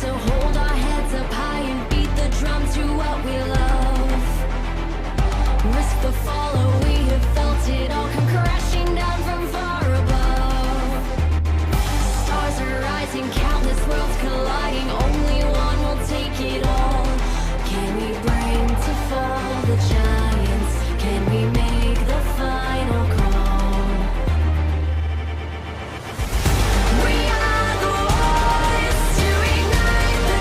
to hold our heads up high and beat the drum to what we love. Risk the fall, oh, we have felt it all come crashing down from far above. Stars are rising, countless worlds colliding, only one will take it all. Can we bring to fall the giants? Can we make the final call? We are the ones to ignite the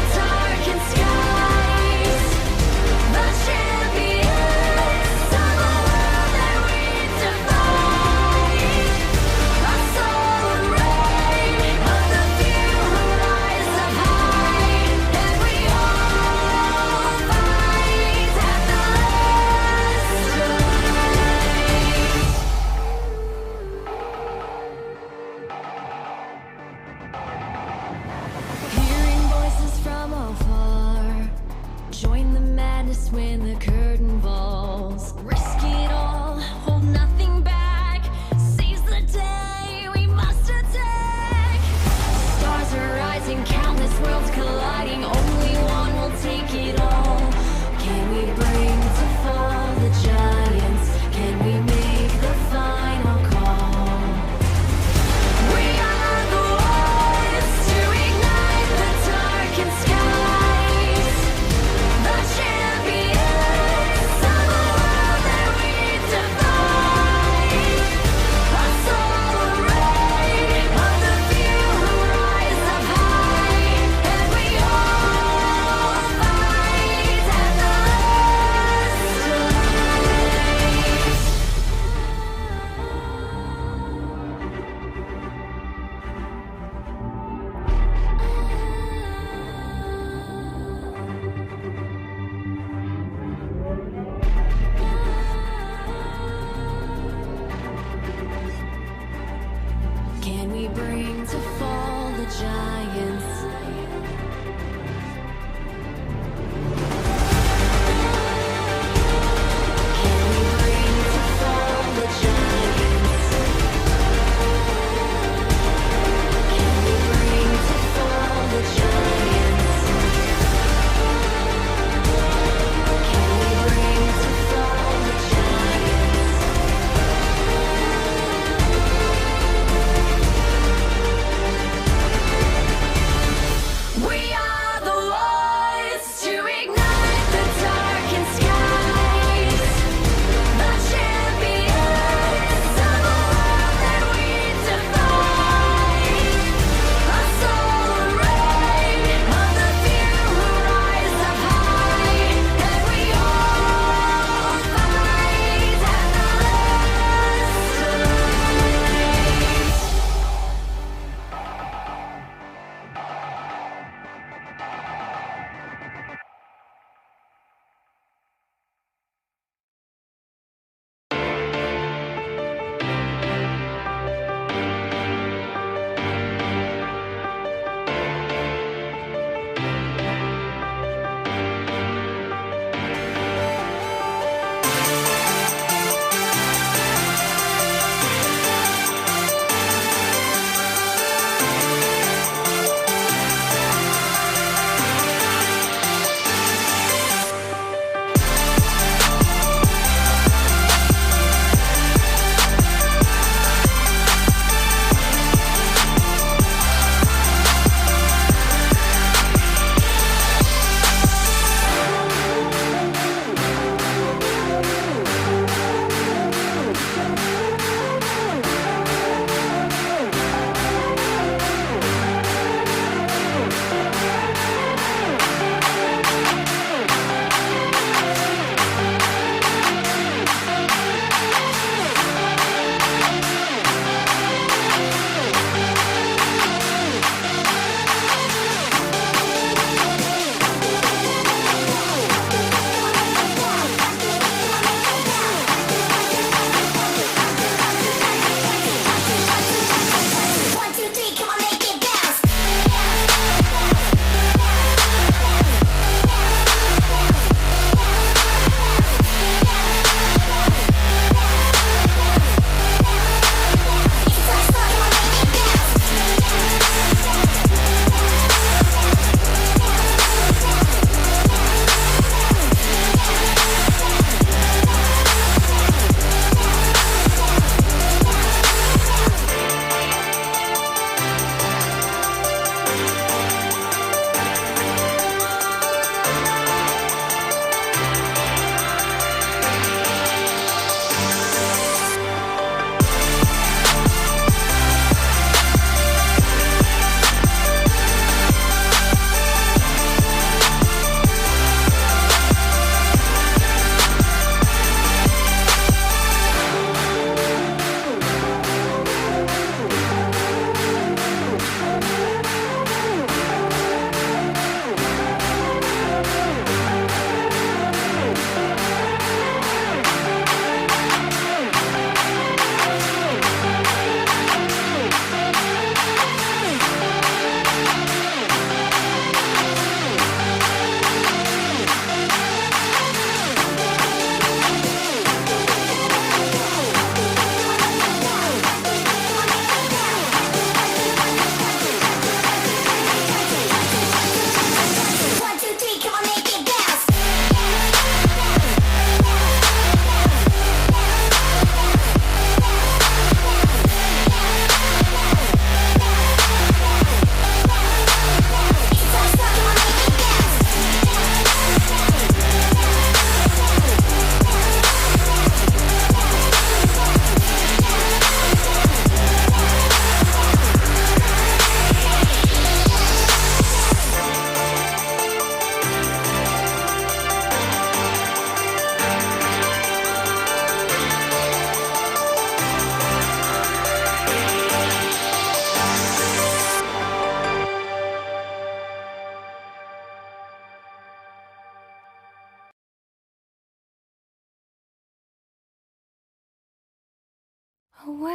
Awake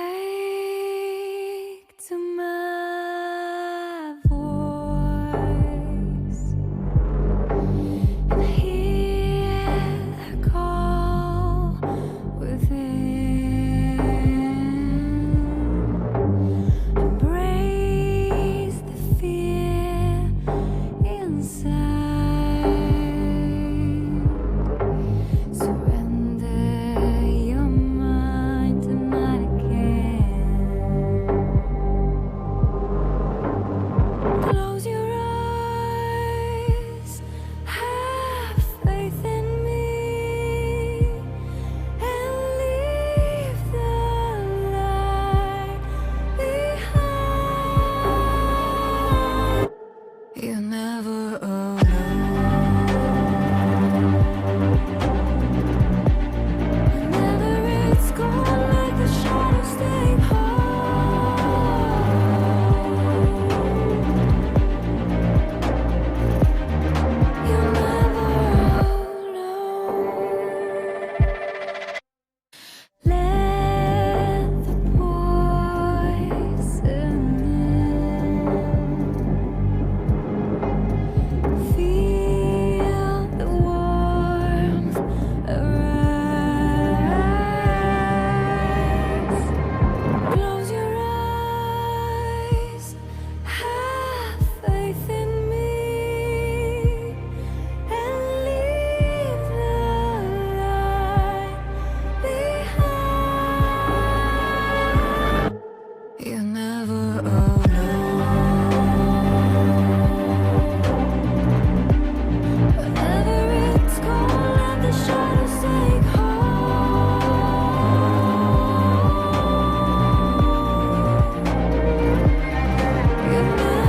to my voice and hear the call within. Embrace the fear inside. Surrender your mind tonight again. Close your eyes, have faith in me, and leave the light behind. You're never alone. Whenever it's gone, let the shadows take hold. You're never alone. Let the poison in. Feel the warmth arise. Close your eyes, have faith in me, and leave the light behind. You're never alone. Whenever it's gone, let the shadows take hold. You're never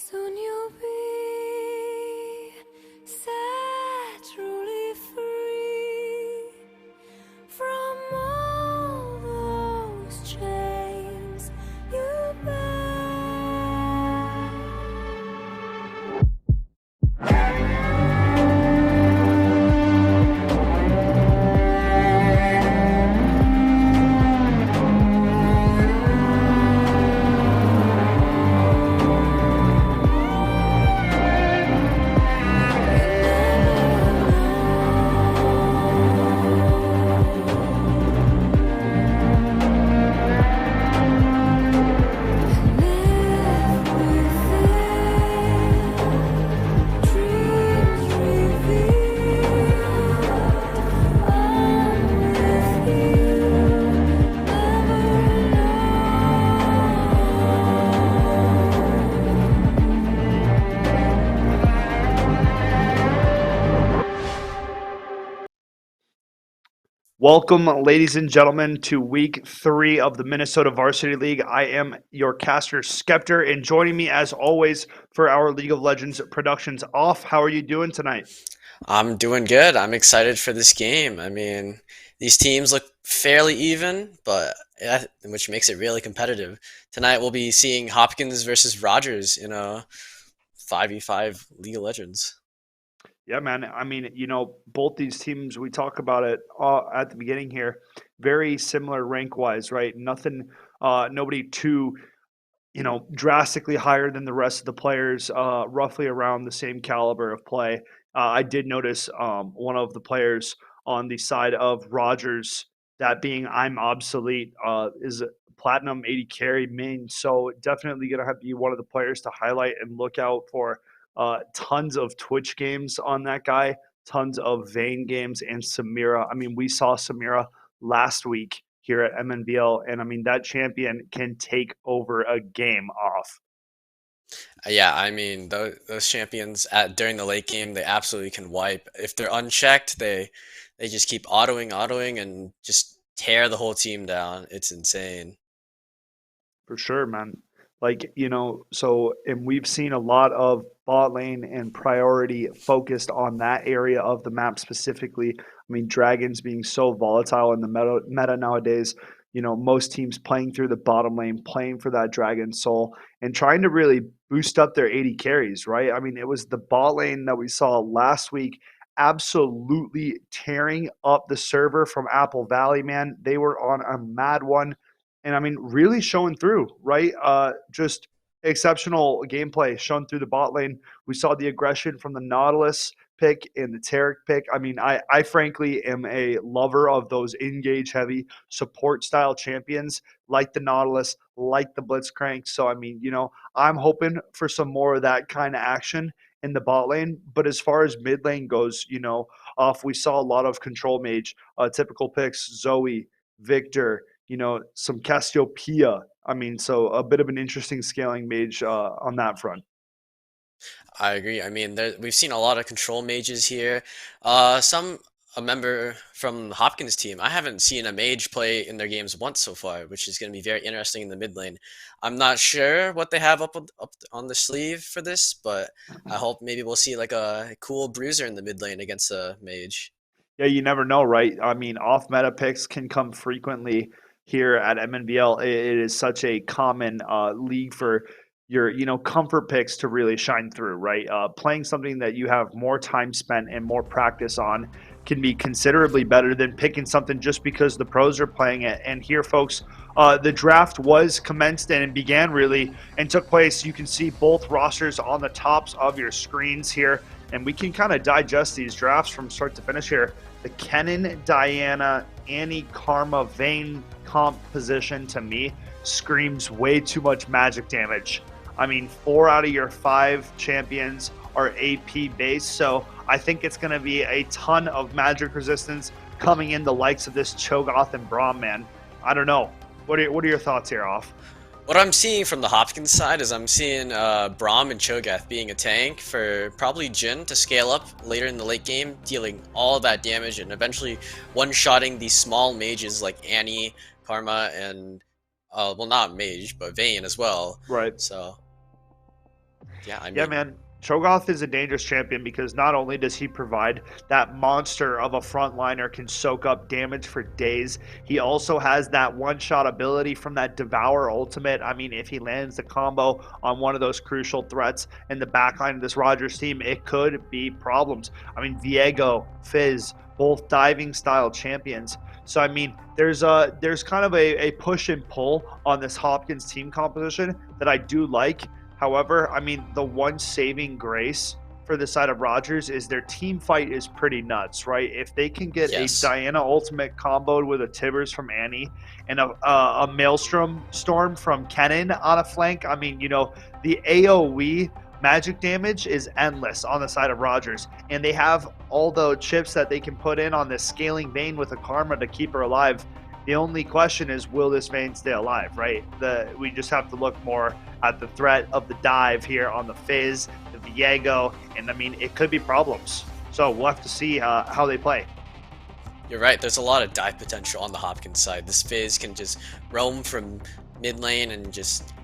soon you'll be set truly free from all those chains you bear. Welcome, ladies and gentlemen, to week 3 of the Minnesota Varsity League. I am your caster, Skeptor, and joining me, as always, for our League of Legends productions off. How are you doing tonight? I'm doing good. I'm excited for this game. I mean, these teams look fairly even, which makes it really competitive. Tonight we'll be seeing Hopkins versus Rogers in a 5v5 League of Legends. Yeah, man. I mean, both these teams, we talk about it at the beginning here, very similar rank wise, right? Nothing, nobody too drastically higher than the rest of the players, roughly around the same caliber of play. I did notice one of the players on the side of Rogers, that being I'm Obsolete, is a Platinum 80 carry main. So definitely going to have to be one of the players to highlight and look out for. Tons of Twitch games on that guy, tons of Vayne games, and Samira. I mean, we saw Samira last week here at Mnvl, and I mean that champion can take over a game off. Yeah, I mean those champions at during the late game, they absolutely can wipe. If they're unchecked, they just keep autoing, and just tear the whole team down. It's insane. For sure, man. Like, so, and we've seen a lot of bot lane and priority focused on that area of the map specifically. I mean, dragons being so volatile in the meta nowadays, most teams playing through the bottom lane, playing for that dragon soul, and trying to really boost up their 80 carries, right? I mean, it was the bot lane that we saw last week absolutely tearing up the server from Apple Valley, man. They were on a mad one, and I mean, really showing through, right? Just exceptional gameplay shown through the bot lane. We saw the aggression from the Nautilus pick and the Taric pick. I mean, I frankly am a lover of those engage heavy support style champions like the Nautilus, like the Blitzcrank. So, I mean, I'm hoping for some more of that kind of action in the bot lane. But as far as mid lane goes, we saw a lot of control mage, typical picks, Zoe, Victor, some Cassiopeia. I mean, so a bit of an interesting scaling mage on that front. I agree. I mean, we've seen a lot of control mages here. Some a member from Hopkins' team. I haven't seen a mage play in their games once so far, which is going to be very interesting in the mid lane. I'm not sure what they have up on the sleeve for this, but I hope maybe we'll see like a cool bruiser in the mid lane against a mage. Yeah, you never know, right? I mean, off meta picks can come frequently here at Mnvl. It is such a common league for your, comfort picks to really shine through, right? Playing something that you have more time spent and more practice on can be considerably better than picking something just because the pros are playing it. And here, folks, the draft was commenced and began really and took place. You can see both rosters on the tops of your screens here, and we can kind of digest these drafts from start to finish here. The Kennen, Diana, Annie, Karma, Vayne composition to me screams way too much magic damage. I mean, 4 out of your 5 champions are AP based, so I think it's going to be a ton of magic resistance coming in the likes of this Cho'Gath and Braum, man. I don't know. What are your thoughts here, Off? What I'm seeing from the Hopkins side is I'm seeing Braum and Cho'Gath being a tank for probably Jhin to scale up later in the late game, dealing all that damage and eventually one-shotting these small mages like Annie, Karma, and, well, not mage, but Vayne as well. Right. So, yeah, I mean... Yeah, man. Cho'Gath is a dangerous champion because not only does he provide that monster of a frontliner can soak up damage for days, he also has that one-shot ability from that Devour ultimate. I mean, if he lands the combo on one of those crucial threats in the backline of this Rogers team, it could be problems. I mean, Viego, Fizz, both diving style champions. So, I mean, there's kind of a push and pull on this Hopkins team composition that I do like. However, I mean, the one saving grace for the side of Rogers is their team fight is pretty nuts, right? If they can get a Diana ultimate comboed with a Tibbers from Annie and a Maelstrom Storm from Kennen on a flank, I mean, the AoE magic damage is endless on the side of Rogers. And they have all the chips that they can put in on this scaling Vayne with a Karma to keep her alive. The only question is, will this Vayne stay alive, right? We just have to look more at the threat of the dive here on the Fizz, the Viego, and I mean, it could be problems. So we'll have to see how they play. You're right, there's a lot of dive potential on the Hopkins side. This Fizz can just roam from mid lane and just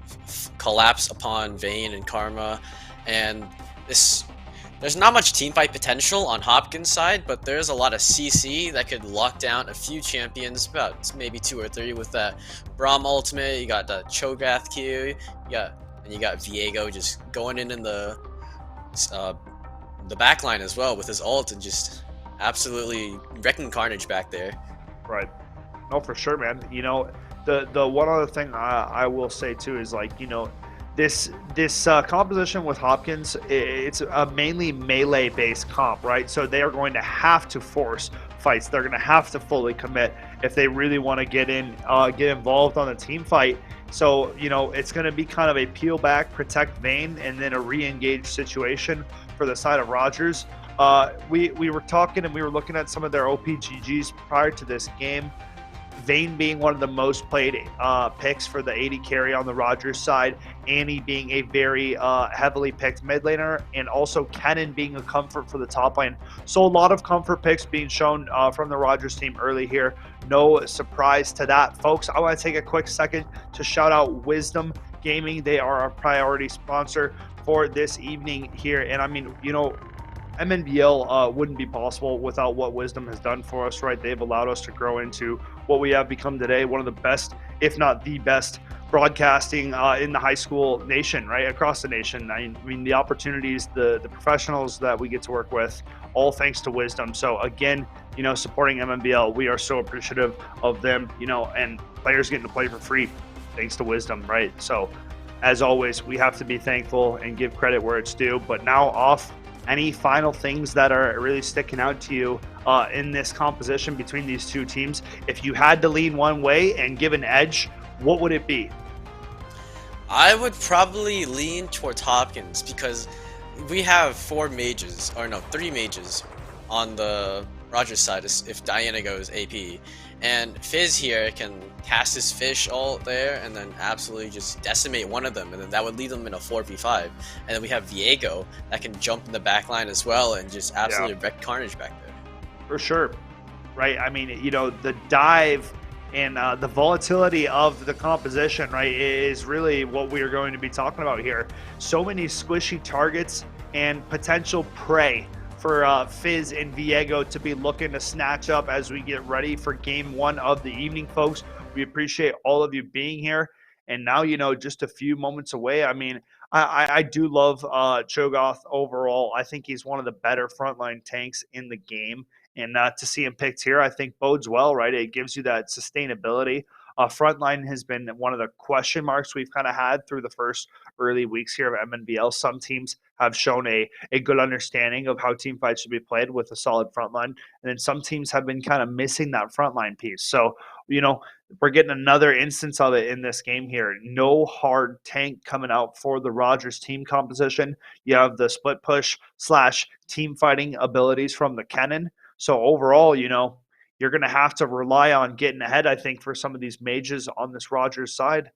collapse upon Vayne and Karma, and there's not much teamfight potential on Hopkins' side, but there's a lot of CC that could lock down a few champions, about maybe 2 or 3 with that Braum ultimate. You got the Cho'Gath Q, you got Viego just going in the backline as well with his ult and just absolutely wrecking carnage back there. Right. No, for sure, man. The one other thing I will say too is like, this composition with Hopkins, it's a mainly melee based comp, right? So they are going to have to force fights. They're going to have to fully commit if they really want to get involved on the team fight. So it's going to be kind of a peel back, protect Vayne, and then a re-engage situation for the side of Rogers. We were talking and we were looking at some of their OPGGs prior to this game. Vane being one of the most played picks for the 80 carry on the Rogers side, Annie being a very heavily picked mid laner, and also Kennen being a comfort for the top lane. So a lot of comfort picks being shown from the Rogers team early here. No surprise to that, folks. I want to take a quick second to shout out Wisdom Gaming. They are our priority sponsor for this evening here. And I mean, Mnvl wouldn't be possible without what Wisdom has done for us, right? They've allowed us to grow into what we have become today, one of the best, if not the best, broadcasting in the high school nation, right? Across the nation. I mean, the opportunities, the professionals that we get to work with, all thanks to Wisdom. So again, supporting MNBL, we are so appreciative of them, and players getting to play for free thanks to Wisdom, right? So as always, we have to be thankful and give credit where it's due. But now off. Any final things that are really sticking out to you in this composition between these two teams? If you had to lean one way and give an edge, what would it be? I would probably lean towards Hopkins because we have 3 mages on the Rogers side if Diana goes AP. And Fizz here can cast his fish all there and then absolutely just decimate one of them, and then that would leave them in a 4v5. And then we have Viego that can jump in the back line as well and just absolutely wreck Carnage back there. For sure. Right? I mean, the dive and the volatility of the composition, right, is really what we are going to be talking about here. So many squishy targets and potential prey for Fizz and Viego to be looking to snatch up as we get ready for game 1 of the evening, folks. We appreciate all of you being here. And now, just a few moments away. I mean, I do love Cho'Gath overall. I think he's one of the better frontline tanks in the game. And to see him picked here, I think bodes well, right? It gives you that sustainability. Frontline has been one of the question marks we've kind of had through the first early weeks here of MNBL. Some teams have shown a good understanding of how team fights should be played with a solid frontline. And then some teams have been kind of missing that frontline piece. So, we're getting another instance of it in this game here. No hard tank coming out for the Rogers team composition. You have the split push / team fighting abilities from the Kennen. So overall, you're going to have to rely on getting ahead, I think, for some of these mages on this Rogers side.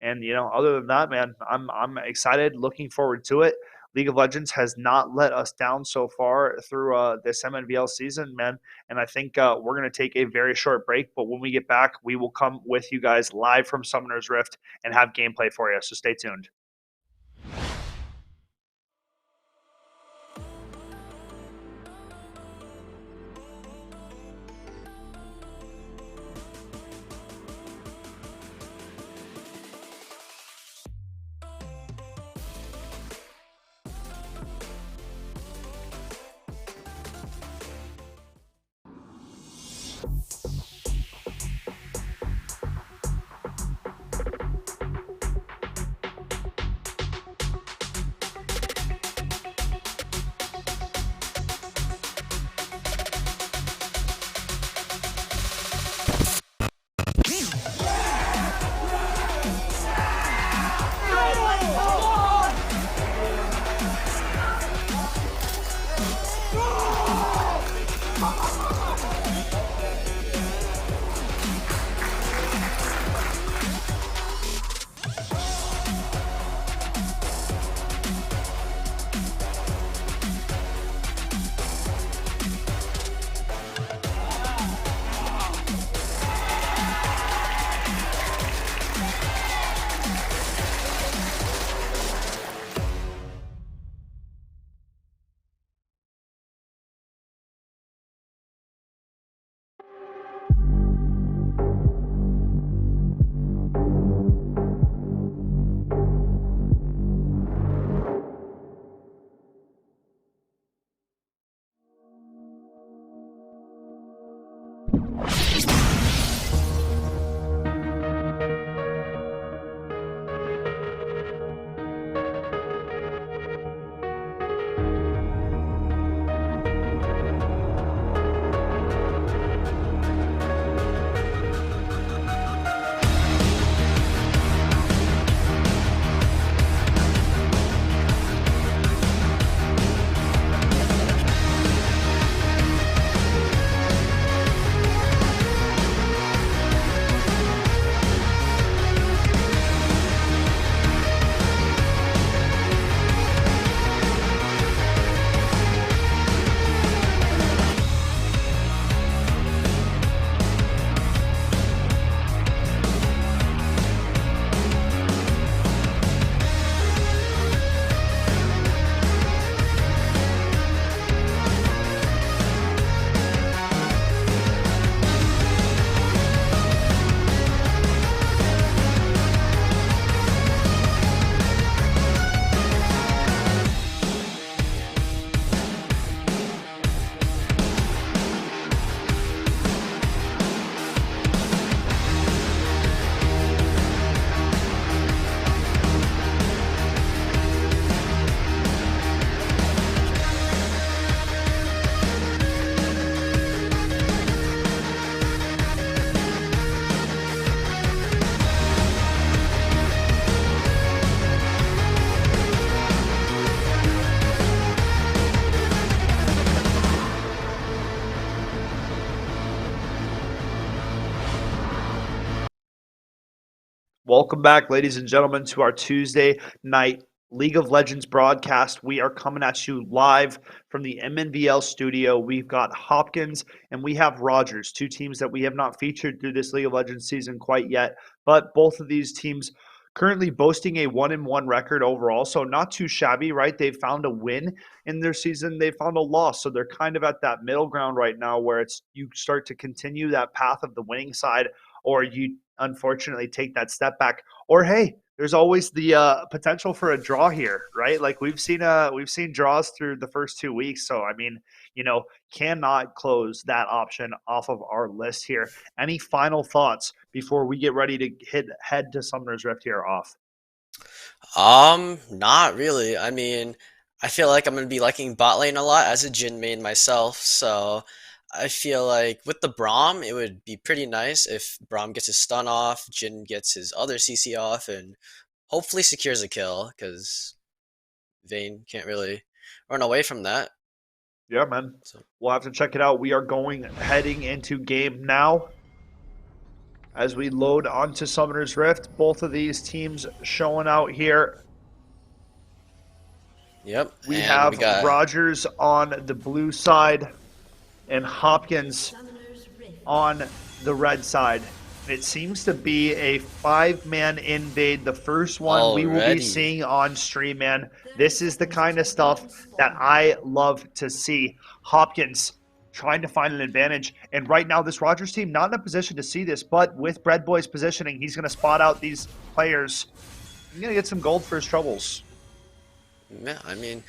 And, other than that, man, I'm excited, looking forward to it. League of Legends has not let us down so far through this MNVL season, man. And I think we're going to take a very short break. But when we get back, we will come with you guys live from Summoner's Rift and have gameplay for you. So stay tuned. Welcome back, ladies and gentlemen, to our Tuesday night League of Legends broadcast. We are coming at you live from the Mnvl studio. We've got Hopkins and we have Rogers, two teams that we have not featured through this League of Legends season quite yet, but both of these teams currently boasting a 1-1 record overall, so not too shabby, right? They've found a win in their season, they found a loss, so they're kind of at that middle ground right now where it's you start to continue that path of the winning side, or you unfortunately take that step back, or hey, there's always the potential for a draw here, right? Like we've seen draws through the first 2 weeks, so I mean, cannot close that option off of our list here. Any final thoughts before we get ready to head to Summoner's Rift here off? Not really. I mean, I feel like I'm gonna be liking bot lane a lot as a Jhin main myself, so I feel like with the Braum, it would be pretty nice if Braum gets his stun off, Jhin gets his other CC off, and hopefully secures a kill, because Vayne can't really run away from that. Yeah, man. So We'll have to check it out. We are heading into game now as we load onto Summoner's Rift. Both of these teams showing out here. yep, We and have we got Rogers on the blue side and Hopkins on the red side. It seems to be a 5-man invade, the first one we will Already. be seeing on stream, man. This is the kind of stuff that I love to see. Hopkins trying to find an advantage, and right now this Rogers team not in a position to see this, but with Bread Boy's positioning, he's going to spot out these players. He's going to get some gold for his troubles. Yeah, I mean,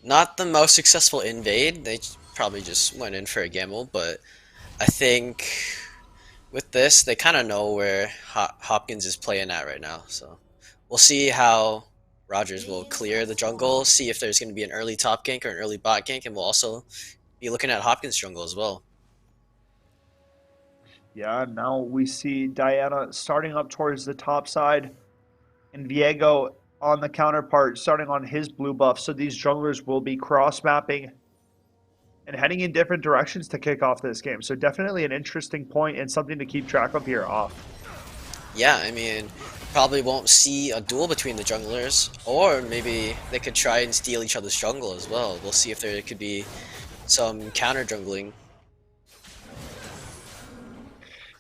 not the most successful invade. They probably just went in for a gamble, but I think with this, they kind of know where Hopkins is playing at right now. So we'll see how Rogers will clear the jungle, see if there's going to be an early top gank or an early bot gank, and we'll also be looking at Hopkins' jungle as well. Yeah, now we see Diana starting up towards the top side, and Viego on the counterpart starting on his blue buff. So these junglers will be cross-mapping and heading in different directions to kick off this game. So definitely an interesting point and something to keep track of here off. Yeah, I mean, probably won't see a duel between the junglers, or maybe they could try and steal each other's jungle as well. We'll see if there could be some counter jungling.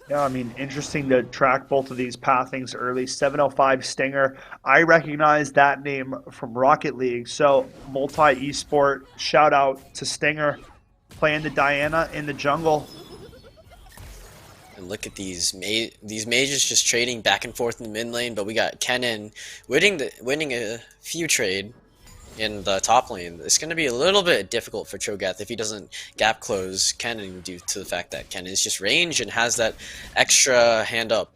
Yeah, I mean, interesting to track both of these pathings early. 705 Stinger. I recognize that name from Rocket League. So, multi-esport, shout out to Stinger playing the Diana in the jungle. And look at these mages just trading back and forth in the mid lane, but we got Kennen winning a few trade in the top lane. It's going to be a little bit difficult for Cho'Gath if he doesn't gap close Kennen due to the fact that Kennen is just range and has that extra hand up.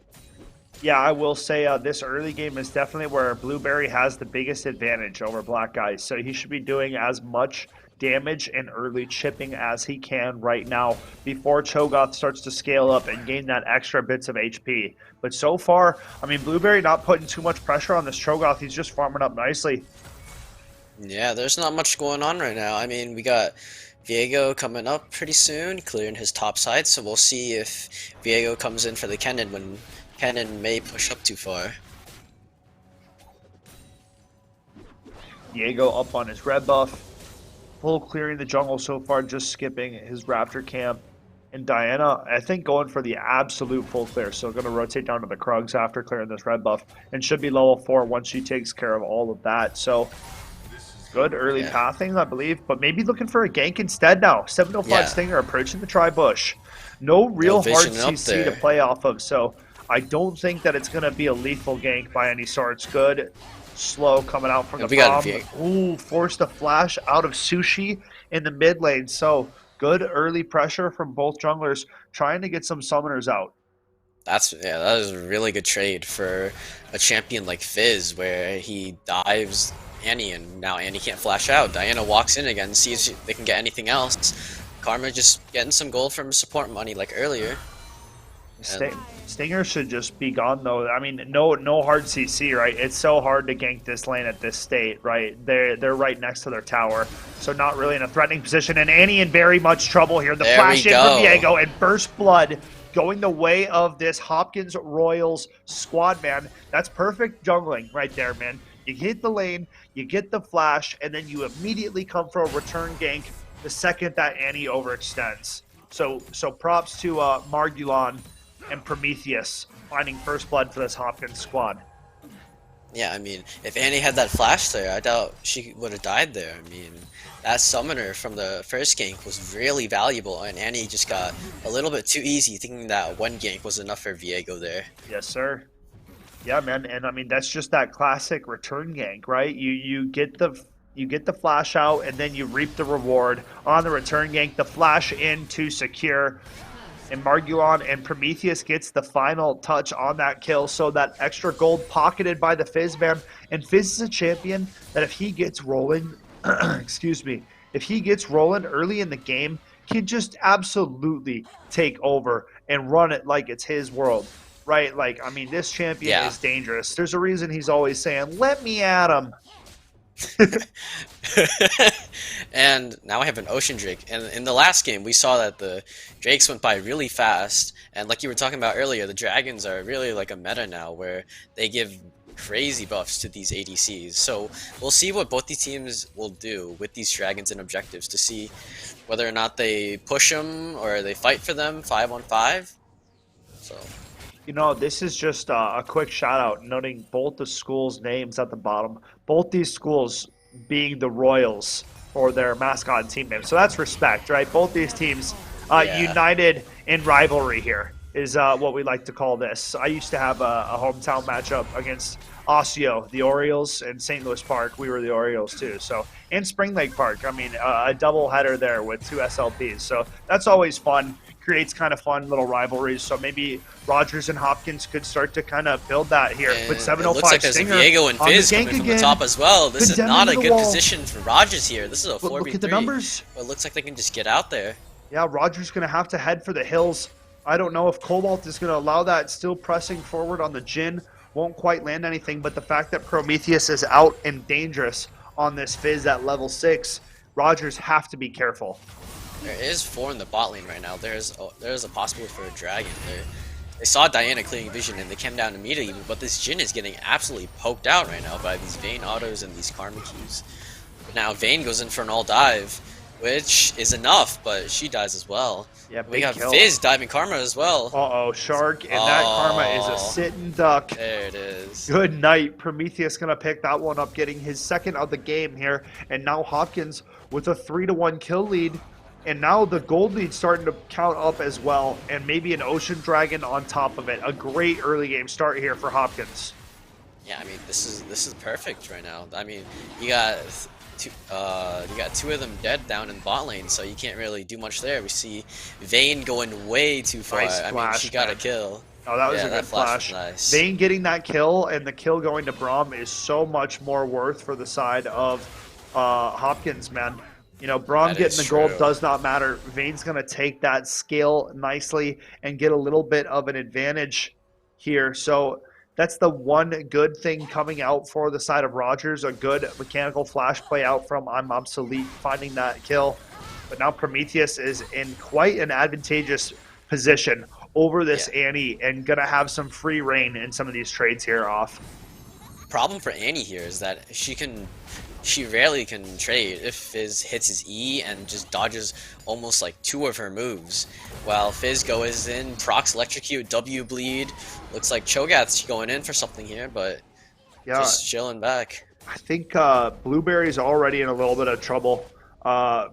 Yeah, I will say this early game is definitely where Blueberry has the biggest advantage over Black Guys. So he should be doing as much damage and early chipping as he can right now before Cho'Gath starts to scale up and gain that extra bits of HP. But so far, I mean, Blueberry not putting too much pressure on this Cho'Gath. He's just farming up nicely. Yeah, there's not much going on right now. I mean, we got Viego coming up pretty soon, clearing his top side, so we'll see if Viego comes in for the Kennen when Kennen may push up too far. Diego up on his red buff. Full clearing the jungle so far, just skipping his Raptor camp. And Diana, I think, going for the absolute full clear. So going to rotate down to the Krugs after clearing this red buff. And should be level 4 once she takes care of all of that. So good early pathing, I believe. But maybe looking for a gank instead now. 705 Stinger approaching the tri-bush. No real hard CC to play off of. So I don't think that it's going to be a lethal gank by any sorts. Good. Slow coming out from the bomb. Ooh, forced a flash out of Sushi in the mid lane. So good early pressure from both junglers trying to get some summoners out. That is a really good trade for a champion like Fizz, where he dives Annie and now Annie can't flash out. Diana walks in again, sees if they can get anything else. Karma just getting some gold from support money like earlier. Stinger should just be gone though. I mean, no hard CC, right? It's so hard to gank this lane at this state, right? They're right next to their tower, so not really in a threatening position. And Annie in very much trouble here. The flash in from Viego and burst blood going the way of this Hopkins Royals squad, man. That's perfect jungling right there, man. You hit the lane, you get the flash, and then you immediately come for a return gank the second that Annie overextends. So props to Margulon and Prometheus finding first blood for this Hopkins squad. Yeah, I mean, if Annie had that flash there, I doubt she would have died there. I mean, that summoner from the first gank was really valuable, and Annie just got a little bit too easy, thinking that one gank was enough for Viego there. Yes, sir. Yeah, man, and I mean that's just that classic return gank, right? You get the flash out, and then you reap the reward on the return gank. The flash in to secure. And Margulon and Prometheus gets the final touch on that kill, so that extra gold pocketed by the Fizz man. And Fizz is a champion that if he gets rolling, excuse me, if he gets rolling early in the game, can just absolutely take over and run it like it's his world, right? Like, I mean, this champion is dangerous. There's a reason he's always saying, "Let me at him." And now I have an Ocean Drake, and in the last game we saw that the Drakes went by really fast, and like you were talking about earlier, the Dragons are really like a meta now where they give crazy buffs to these ADCs. So we'll see what both these teams will do with these Dragons and objectives to see whether or not they push them or they fight for them 5-on-5. So you know, this is just a quick shout out noting both the schools' names at the bottom. Both these schools being the Royals or their mascot and team name. So that's respect, right? Both these teams united in rivalry here is what we like to call this. I used to have a hometown matchup against Osseo, the Orioles, and St. Louis Park. We were the Orioles too. So, and Spring Lake Park. I mean, a double header there with 2 SLPs. So that's always fun. Creates kind of fun little rivalries. So maybe Rogers and Hopkins could start to kind of build that here and with 705 it looks like there's Stinger a Viego and Fizz coming from the top as well. This is not a good position for Rogers here. This is a 4v3. Look at the numbers. But it looks like they can just get out there. Yeah, Rogers going to have to head for the hills. I don't know if Cobalt is going to allow that. Still pressing forward on the Jhin. Won't quite land anything, but the fact that Prometheus is out and dangerous on this Fizz at level 6, Rogers have to be careful. There is 4 in the bot lane right now. There's a possibility for a dragon there. They saw Diana clearing vision and they came down immediately, but this Jhin is getting absolutely poked out right now by these Vayne autos and these Karma Qs. But now Vayne goes in for an all dive, which is enough, but she dies as well. Yeah, we got kill. Fizz diving Karma as well. Uh-oh, Shark, and that Karma is a sitting duck. There it is. Good night. Prometheus going to pick that one up, getting his second of the game here. And now Hopkins with a 3-1 kill lead. And now the gold lead starting to count up as well. And maybe an Ocean Dragon on top of it. A great early game start here for Hopkins. Yeah, I mean, this is perfect right now. I mean, you got two of them dead down in bot lane, so you can't really do much there. We see Vayne going way too far. Nice I flash, mean, she got man. a kill. Oh, that was a good flash. Nice. Vayne getting that kill and the kill going to Braum is so much more worth for the side of Hopkins, man. You know, Braum getting the gold does not matter. Vayne's going to take that scale nicely and get a little bit of an advantage here. So that's the one good thing coming out for the side of Rogers. A good mechanical flash play out from I'm Obsolete finding that kill. But now Prometheus is in quite an advantageous position over this Annie and going to have some free reign in some of these trades here off. Problem for Annie here is that she rarely can trade if Fizz hits his E and just dodges almost like 2 of her moves. While Fizz goes in, procs electrocute, W bleed. Looks like Cho'Gath's going in for something here, but just chilling back. I think Blueberry's already in a little bit of trouble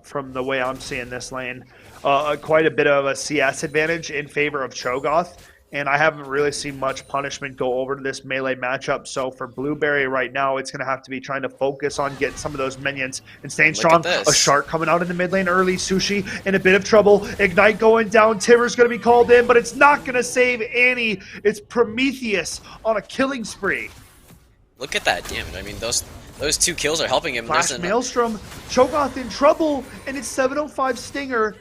from the way I'm seeing this lane. Quite a bit of a CS advantage in favor of Cho'Gath. And I haven't really seen much punishment go over to this melee matchup. So for Blueberry right now, it's going to have to be trying to focus on getting some of those minions and staying strong. A Shark coming out in the mid lane early. Sushi in a bit of trouble. Ignite going down. Timur's going to be called in, but it's not going to save Annie. It's Prometheus on a killing spree. Look at that damage. I mean, those 2 kills are helping him. Flash Maelstrom. Cho'Gath in trouble, and it's 705 Stinger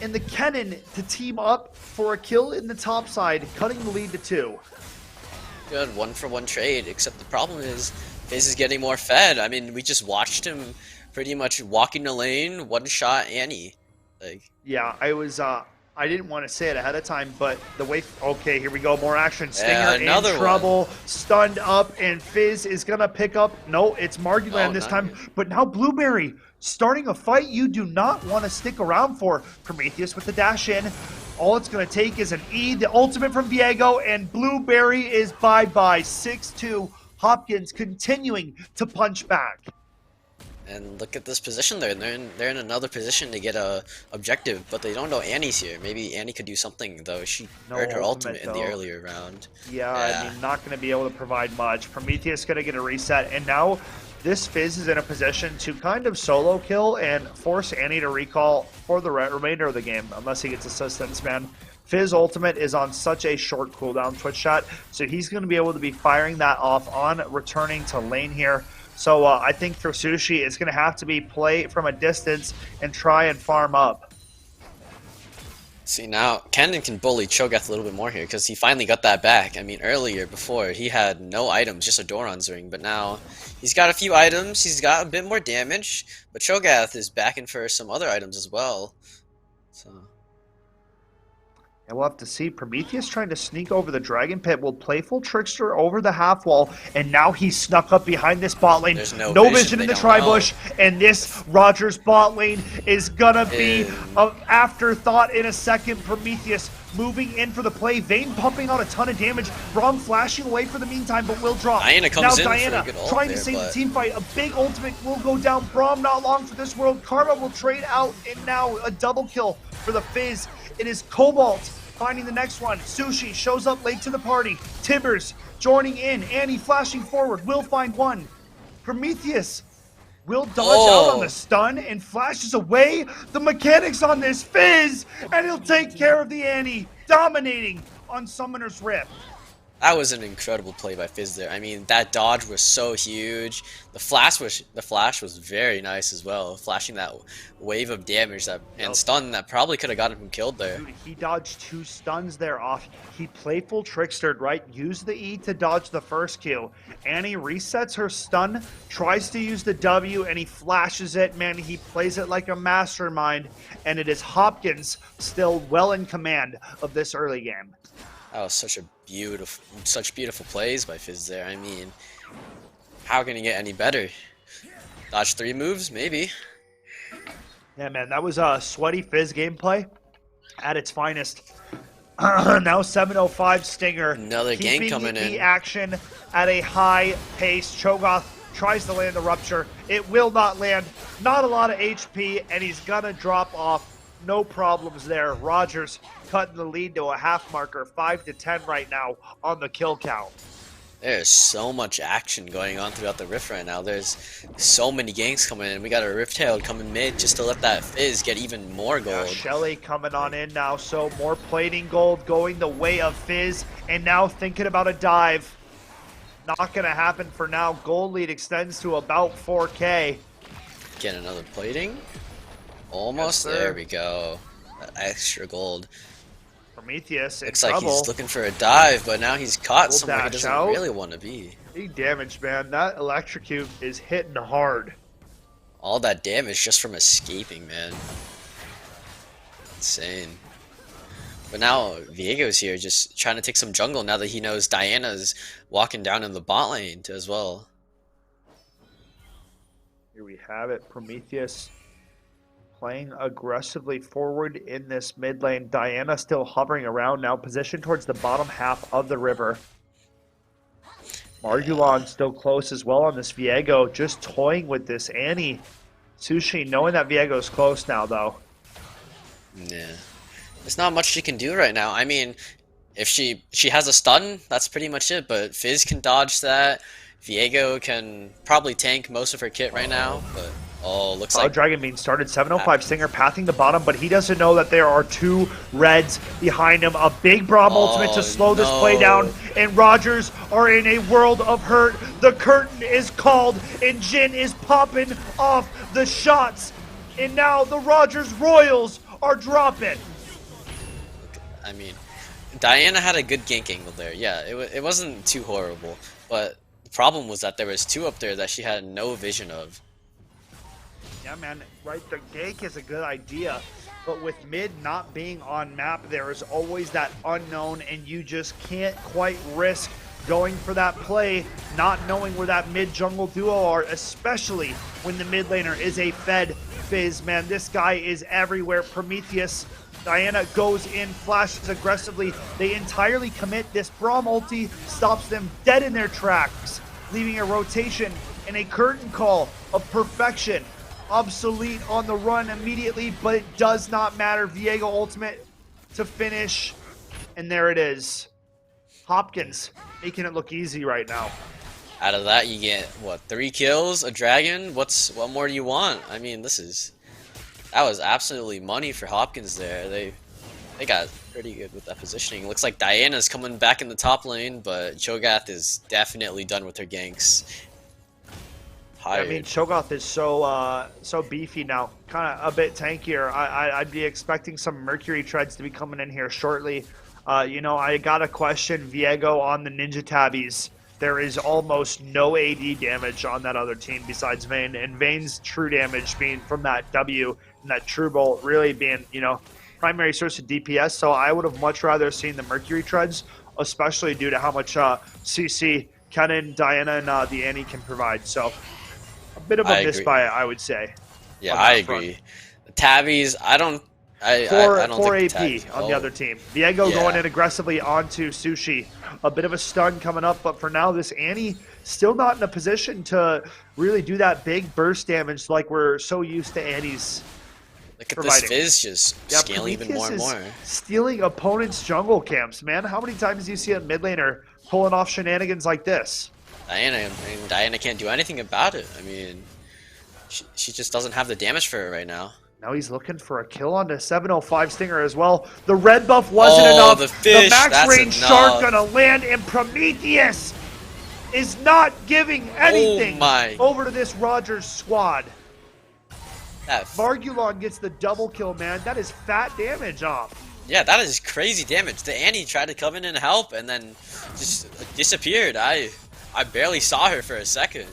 and the Kennen to team up for a kill in the top side, cutting the lead to 2. Good 1-for-1 trade, except the problem is Fizz is getting more fed. I mean, we just watched him pretty much walking the lane, one-shot Annie. Like, yeah, I was I didn't want to say it ahead of time, but the way... Okay, here we go. More action. Stinger Yeah, in another trouble. Stunned up, and Fizz is going to pick up... No, it's Marguland this time. Nice. But now Blueberry starting a fight you do not want to stick around for. Prometheus with the dash in. All it's going to take is an E, the ultimate from Viego, and Blueberry is bye-bye. 6-2. Hopkins continuing to punch back. And look at this position there. They're in another position to get a objective, but they don't know Annie's here. Maybe Annie could do something though. She earned her ultimate in the earlier round. Yeah, I mean, not going to be able to provide much. Prometheus going to get a reset, and now this Fizz is in a position to kind of solo kill and force Annie to recall for the remainder of the game, unless he gets assistance, man. Fizz ultimate is on such a short cooldown Twitch shot, so he's going to be able to be firing that off on returning to lane here. So I think for Sushi, it's going to have to be play from a distance and try and farm up. See, now Camden can bully Cho'Gath a little bit more here because he finally got that back. I mean, earlier, before, he had no items, just a Doran's ring, but now he's got a few items, he's got a bit more damage, but Cho'Gath is backing for some other items as well. So... And we'll have to see. Prometheus trying to sneak over the Dragon Pit. Will Playful Trickster over the half wall. And now he's snuck up behind this bot lane. There's no vision in the tri-bush. And this Rogers bot lane is going to be an afterthought in a second. Prometheus moving in for the play. Vayne pumping out a ton of damage. Braum flashing away for the meantime, but will drop. Diana comes now in Diana for a good ult trying there, to save but... the team fight. A big ultimate will go down. Braum not long for this world. Karma will trade out. And now a double kill for the Fizz. It is Cobalt finding the next one. Sushi shows up late to the party. Tibbers joining in. Annie flashing forward. Will find one. Prometheus will dodge out on the stun and flashes away. The mechanics on this Fizz, and he'll take care of the Annie, dominating on Summoner's Rift. That was an incredible play by Fizz there. I mean, that dodge was so huge. The flash was very nice as well, flashing that wave of damage and stun that probably could have gotten him killed there. Dude, he dodged 2 stuns there off. He Playful Trickstered, right? Used the E to dodge the first Q. Annie resets her stun, tries to use the W, and he flashes it. Man, he plays it like a mastermind, and it is Hopkins still well in command of this early game. That was such beautiful plays by Fizz there. I mean, how can he get any better? Dodge 3 moves, maybe. Yeah, man, that was a sweaty Fizz gameplay at its finest. Now 7:05 Stinger. Another gank coming in. The action at a high pace. Cho'Gath tries to land the rupture. It will not land. Not a lot of HP, and he's gonna drop off. No problems there. Rogers cutting the lead to a half marker, 5-10 right now on the kill count. There's so much action going on throughout the Rift right now. There's so many ganks coming in. We got a Rift Herald coming mid just to let that Fizz get even more gold. Yeah, Shelly coming on in now, so more plating gold going the way of Fizz, and now thinking about a dive. Not gonna happen for now. Gold lead extends to about 4K. Get another plating. Almost. Yes, there we go. That extra gold. Prometheus in Looks like trouble. he's looking for a dive, but now he's caught Will somewhere he dash doesn't out. really want to be. Big damage, man. That electrocute is hitting hard. All that damage just from escaping, man. Insane. But now Viego's here just trying to take some jungle now that he knows Diana's walking down in the bot lane as well. Here we have it. Prometheus playing aggressively forward in this mid lane. Diana still hovering around now, positioned towards the bottom half of the river. Margulon still close as well on this Viego, just toying with this Annie. Sushi knowing that Viego's close now, though. Yeah. There's not much she can do right now. I mean, if she has a stun, that's pretty much it, but Fizz can dodge that. Viego can probably tank most of her kit right now, but looks like Dragon Bean started. 7:05 Stinger pathing the bottom, but he doesn't know that there are 2 reds behind him. A big Braum ultimate to slow this play down, and Rogers are in a world of hurt. The curtain is called, and Jin is popping off the shots, and now the Rogers Royals are dropping. I mean, Diana had a good gank angle there. Yeah, it wasn't too horrible, but the problem was that there was 2 up there that she had no vision of. Yeah, man, right, the gank is a good idea, But with mid not being on map, there is always that unknown, and you just can't quite risk going for that play, not knowing where that mid jungle duo are, especially when the mid laner is a fed Fizz. Man, this guy is everywhere. Prometheus, Diana goes in, flashes aggressively. They entirely commit. This Braum ulti stops them dead in their tracks, leaving a rotation and a curtain call of perfection. Obsolete on the run immediately, but it does not matter. Viego ultimate to finish, and there it is. Hopkins making it look easy right now. Out of that, you get what, 3 kills, a dragon? What more do you want? I mean, that was absolutely money for Hopkins there. They got pretty good with that positioning. Looks like Diana's coming back in the top lane, but Cho'Gath is definitely done with her ganks. I mean, Cho'Gath is so beefy now, kind of a bit tankier. I'd be expecting some Mercury treads to be coming in here shortly. You know, I got to question Viego on the Ninja Tabbies. There is almost no AD damage on that other team besides Vayne, and Vayne's true damage being from that W and that True Bolt really being, you know, primary source of DPS. So I would have much rather seen the Mercury treads, especially due to how much CC, Kennen, Diana, and the Annie can provide. So a bit of a miss by, I would say. Yeah, I agree. The Tabbies, I don't think AP on the other team. Viego going in aggressively onto Sushi. A bit of a stun coming up, but for now, this Annie still not in a position to really do that big burst damage like we're so used to Annie's. Look at this Fizz just scaling even more and more. Stealing opponents' jungle camps, man. How many times do you see a mid laner pulling off shenanigans like this? Diana can't do anything about it. I mean, she just doesn't have the damage for it right now. Now he's looking for a kill on the 705 Stinger as well. The red buff wasn't enough. The max range shark gonna land, and Prometheus is not giving anything over to this Rogers squad. Margulon gets the double kill, man. That is fat damage off. Yeah, that is crazy damage. The Annie tried to come in and help and then just disappeared. I barely saw her for a second.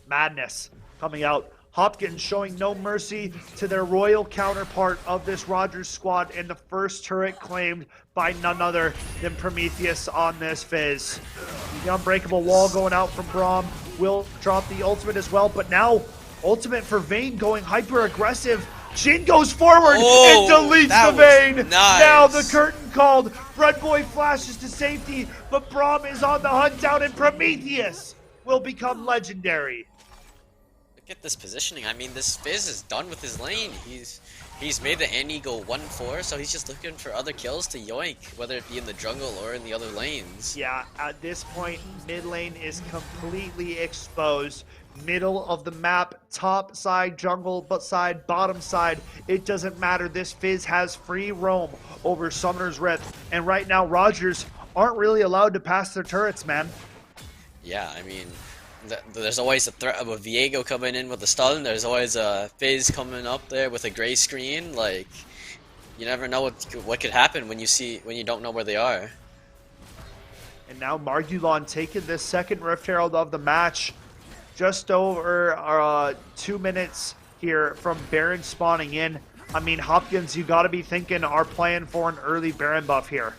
Madness coming out. Hopkins showing no mercy to their royal counterpart of this Rogers squad, and the first turret claimed by none other than Prometheus on this Fizz. The unbreakable wall going out from Braum will drop the ultimate as well, but now ultimate for Vayne going hyper aggressive. Jhin goes forward and deletes the Vayne. Nice. Now the curtain called. Red Boy flashes to safety, but Braum is on the hunt down, and Prometheus will become legendary. Look at this positioning. I mean, this Fizz is done with his lane. He's made the Annie go 1-4, so he's just looking for other kills to yoink, whether it be in the jungle or in the other lanes. Yeah, at this point, mid lane is completely exposed. Middle of the map, top side, jungle side, bottom side, it doesn't matter. This Fizz has free roam over Summoner's Rift, and right now Rogers aren't really allowed to pass their turrets, man. Yeah, I mean, there's always a threat of a Viego coming in with a stun. There's always a Fizz coming up there with a gray screen. Like, you never know what could happen when you don't know where they are. And now Margulon taking this second Rift Herald of the match. Just over 2 minutes here from Baron spawning in. I mean, Hopkins, you got to be thinking are playing for an early Baron buff here.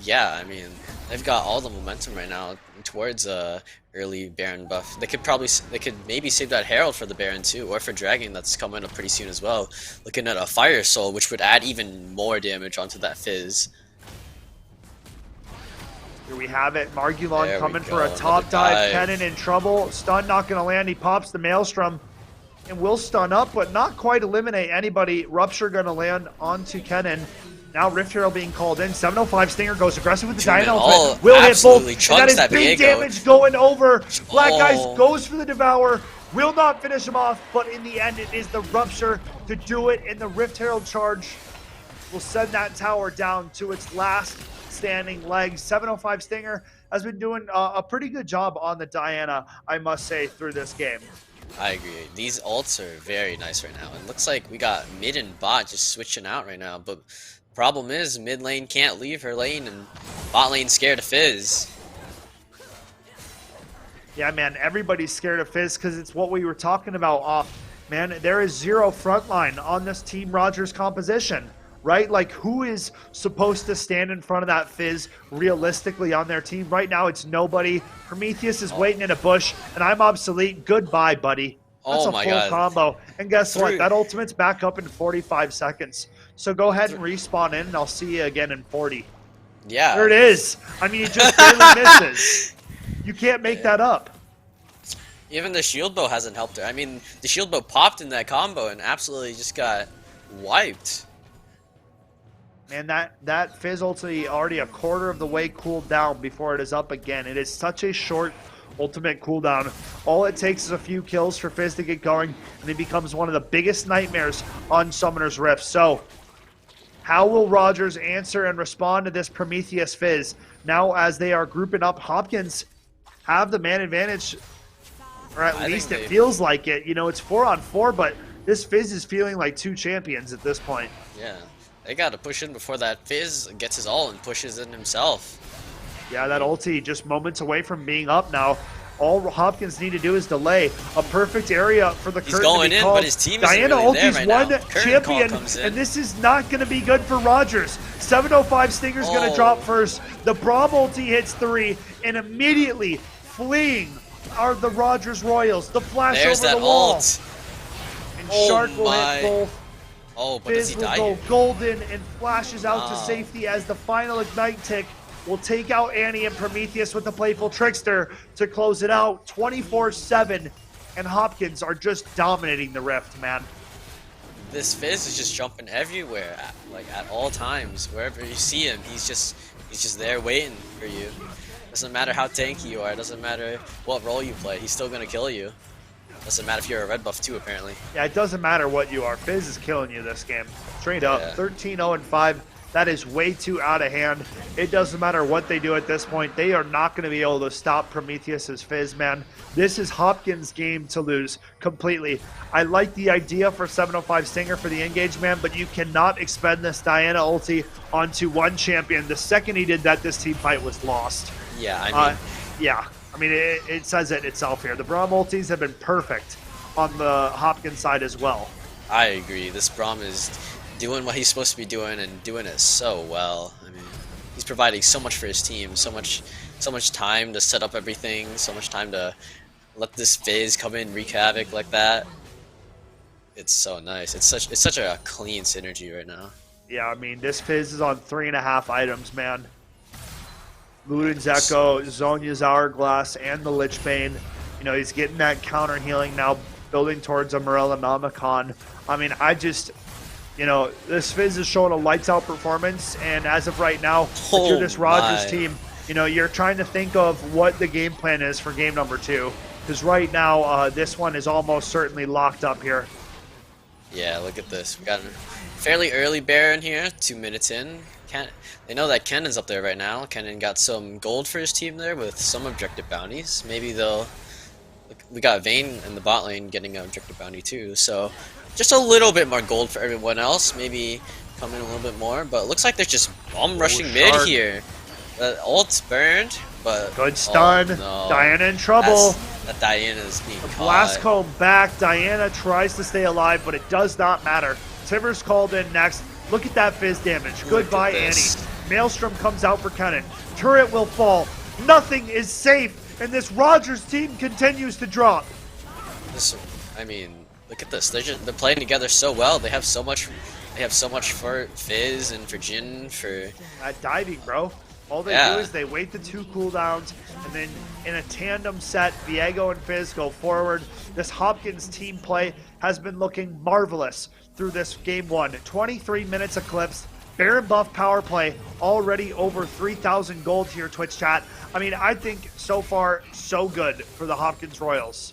Yeah, I mean, they've got all the momentum right now towards early Baron buff. They could maybe save that Herald for the Baron too, or for Dragon that's coming up pretty soon as well. Looking at a Fire Soul, which would add even more damage onto that Fizz. Here we have it. Margulon coming for a top dive. Kennen in trouble. Stun not going to land. He pops the Maelstrom and will stun up, but not quite eliminate anybody. Rupture going to land onto Kennen. Now Rift Herald being called in. 705 Stinger goes aggressive with the Diana ultimate. Will hit both. And that is big damage going over. Black Ice goes for the Devour. Will not finish him off, but in the end it is the Rupture to do it, and the Rift Herald charge will send that tower down to its last standing legs. 705 Stinger has been doing a pretty good job on the Diana, I must say, through this game. I agree. These ults are very nice right now. It looks like we got mid and bot just switching out right now, but problem is mid lane can't leave her lane and bot lane scared of Fizz. Yeah, man, everybody's scared of Fizz because it's what we were talking about off man, there is zero frontline on this Team Rogers composition, right? Like, who is supposed to stand in front of that Fizz realistically on their team? Right now, it's nobody. Prometheus is waiting in a bush, and I'm obsolete. Goodbye, buddy. That's Oh a my full god. combo. And guess what? Through- That ultimate's back up in 45 seconds. So go ahead and respawn in, and I'll see you again in 40. Yeah. There it is. I mean, he just barely misses. You can't make that up. Even the shield bow hasn't helped her. I mean, the shield bow popped in that combo and absolutely just got wiped. Man, that Fizz ultimately already a quarter of the way cooled down before it is up again. It is such a short ultimate cooldown. All it takes is a few kills for Fizz to get going, and he becomes one of the biggest nightmares on Summoner's Rift. So, how will Rogers answer and respond to this Prometheus Fizz? Now, as they are grouping up, Hopkins have the man advantage, or at least it feels like it. You know, it's 4-on-4, but this Fizz is feeling like two champions at this point. Yeah. They gotta push in before that Fizz gets his ult and pushes in himself. Yeah, that ulti just moments away from being up now. All Hopkins need to do is delay a perfect area for the curtain going to be in, called. but his team isn't Diana really there ulti's right one now. Curtain champion, call comes in. and this is not going to be good for Rogers. 705 Stinger's going to drop first. The Braum ulti hits 3, and immediately fleeing are the Rogers Royals. The flash There's over that the wall. ult. And Oh Shark will my. hit both. Oh, but does Fizz he will die go here? golden and flashes out to Oh. safety as the final ignite tick will take out Annie and Prometheus with the Playful Trickster to close it out 24-7. And Hopkins are just dominating the Rift, man. This Fizz is just jumping everywhere, at all times. Wherever you see him, he's just there waiting for you. Doesn't matter how tanky you are. Doesn't matter what role you play. He's still gonna kill you. Doesn't matter if you're a red buff too, apparently. Yeah, it doesn't matter what you are. Fizz is killing you this game. Straight up. Yeah. 13-0-5. That is way too out of hand. It doesn't matter what they do at this point. They are not going to be able to stop Prometheus's Fizz, man. This is Hopkins' game to lose completely. I like the idea for 705 Stinger for the engage, man, but you cannot expend this Diana ulti onto one champion. The second he did that, this team fight was lost. Yeah, I mean, Yeah. I mean, it says it itself here. The Braum ultis have been perfect on the Hopkins side as well. I agree. This Braum is doing what he's supposed to be doing and doing it so well. I mean, he's providing so much for his team, so much time to set up everything, so much time to let this Fizz come in, wreak havoc like that. It's so nice. It's such a clean synergy right now. Yeah, I mean, this Fizz is on 3.5 items, man. Luden's Echo, Zonya's Hourglass, and the Lich Bane. You know, he's getting that counter healing now, building towards a Morella Mamikon. I mean, you know, this Fizz is showing a lights out performance, and as of right now, if you're this Rogers team, you know, you're trying to think of what the game plan is for game number 2. Because right now, this one is almost certainly locked up here. Yeah, look at this. We got a fairly early Baron here, 2 minutes in. They know that Kennon's up there right now. Kennon got some gold for his team there with some objective bounties. Maybe they'll... We got Vayne in the bot lane getting an objective bounty too, so just a little bit more gold for everyone else. Maybe come in a little bit more, but it looks like they're just bomb rushing mid here. The ult's burned, but... Good stun. Oh, no. Diana in trouble. That Diana's being caught. Blast Comb back. Diana tries to stay alive, but it does not matter. Tiver's called in next. Look at that Fizz damage. Goodbye, Annie. Maelstrom comes out for Kennon. Turret will fall. Nothing is safe, and this Rogers team continues to drop. I mean, look at this. They're playing together so well. They have so much. They have so much for Fizz and for Jin for. At diving, bro. All they do is they wait the 2 cooldowns, and then in a tandem set, Viego and Fizz go forward. This Hopkins team play has been looking marvelous through this game 1. 23 minutes eclipsed. Baron buff power play, already over 3,000 gold here, Twitch chat. I mean, I think so far, so good for the Hopkins Royals.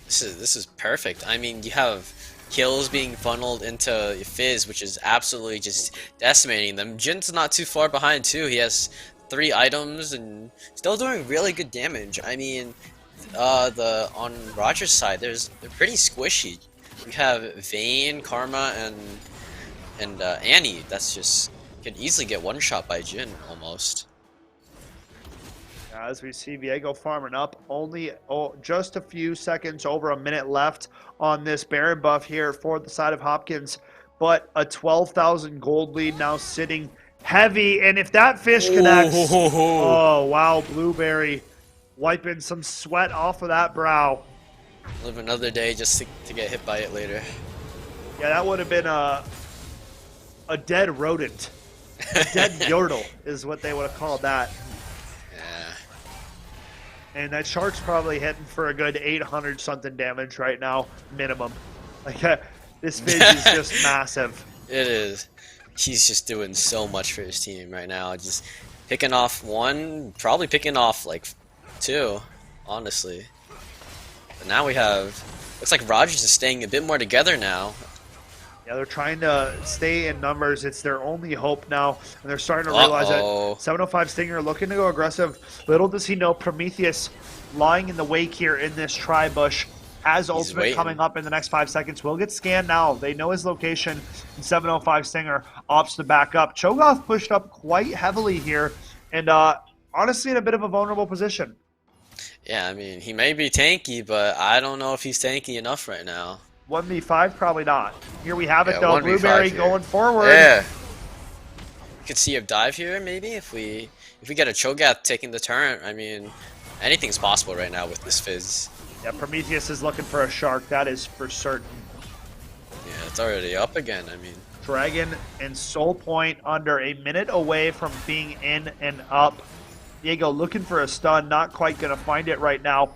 This is perfect. I mean, you have kills being funneled into Fizz, which is absolutely just decimating them. Jin's not too far behind too. He has 3 items and still doing really good damage. I mean, on Roger's side, they're pretty squishy. We have Vayne, Karma, and Annie. That's just could easily get one shot by Jin almost. As we see Viego farming up, only just a few seconds, over a minute left on this Baron buff here for the side of Hopkins. But a 12,000 gold lead now sitting heavy. And if that fish connects, oh, wow, Blueberry wiping some sweat off of that brow. Live another day just to get hit by it later. Yeah, that would have been a dead rodent. A dead yordle is what they would have called that. Yeah. And that shark's probably hitting for a good 800 something damage right now, minimum. Like this fish is just massive. It is. He's just doing so much for his team right now. Just picking off one, probably picking off like two, honestly. But now we have, looks like Rogers is staying a bit more together now. Yeah, they're trying to stay in numbers. It's their only hope now, and they're starting to realize that 705 Stinger looking to go aggressive. Little does he know Prometheus lying in the wake here in this tri-bush. Has ultimate coming up in the next 5 seconds. Will get scanned now. They know his location, and 705 Stinger opts to back up. Cho'Gath pushed up quite heavily here, and honestly in a bit of a vulnerable position. Yeah, I mean, he may be tanky, but I don't know if he's tanky enough right now. 1v5, probably not. Here we have it, though. 1v5 Blueberry here. going forward. Yeah. We could see a dive here, maybe, if we get a Cho'Gath taking the turret. I mean, anything's possible right now with this Fizz. Yeah, Prometheus is looking for a shark. That is for certain. Yeah, it's already up again. I mean, Dragon and Soul Point under a minute away from being in and up. Diego looking for a stun, not quite going to find it right now.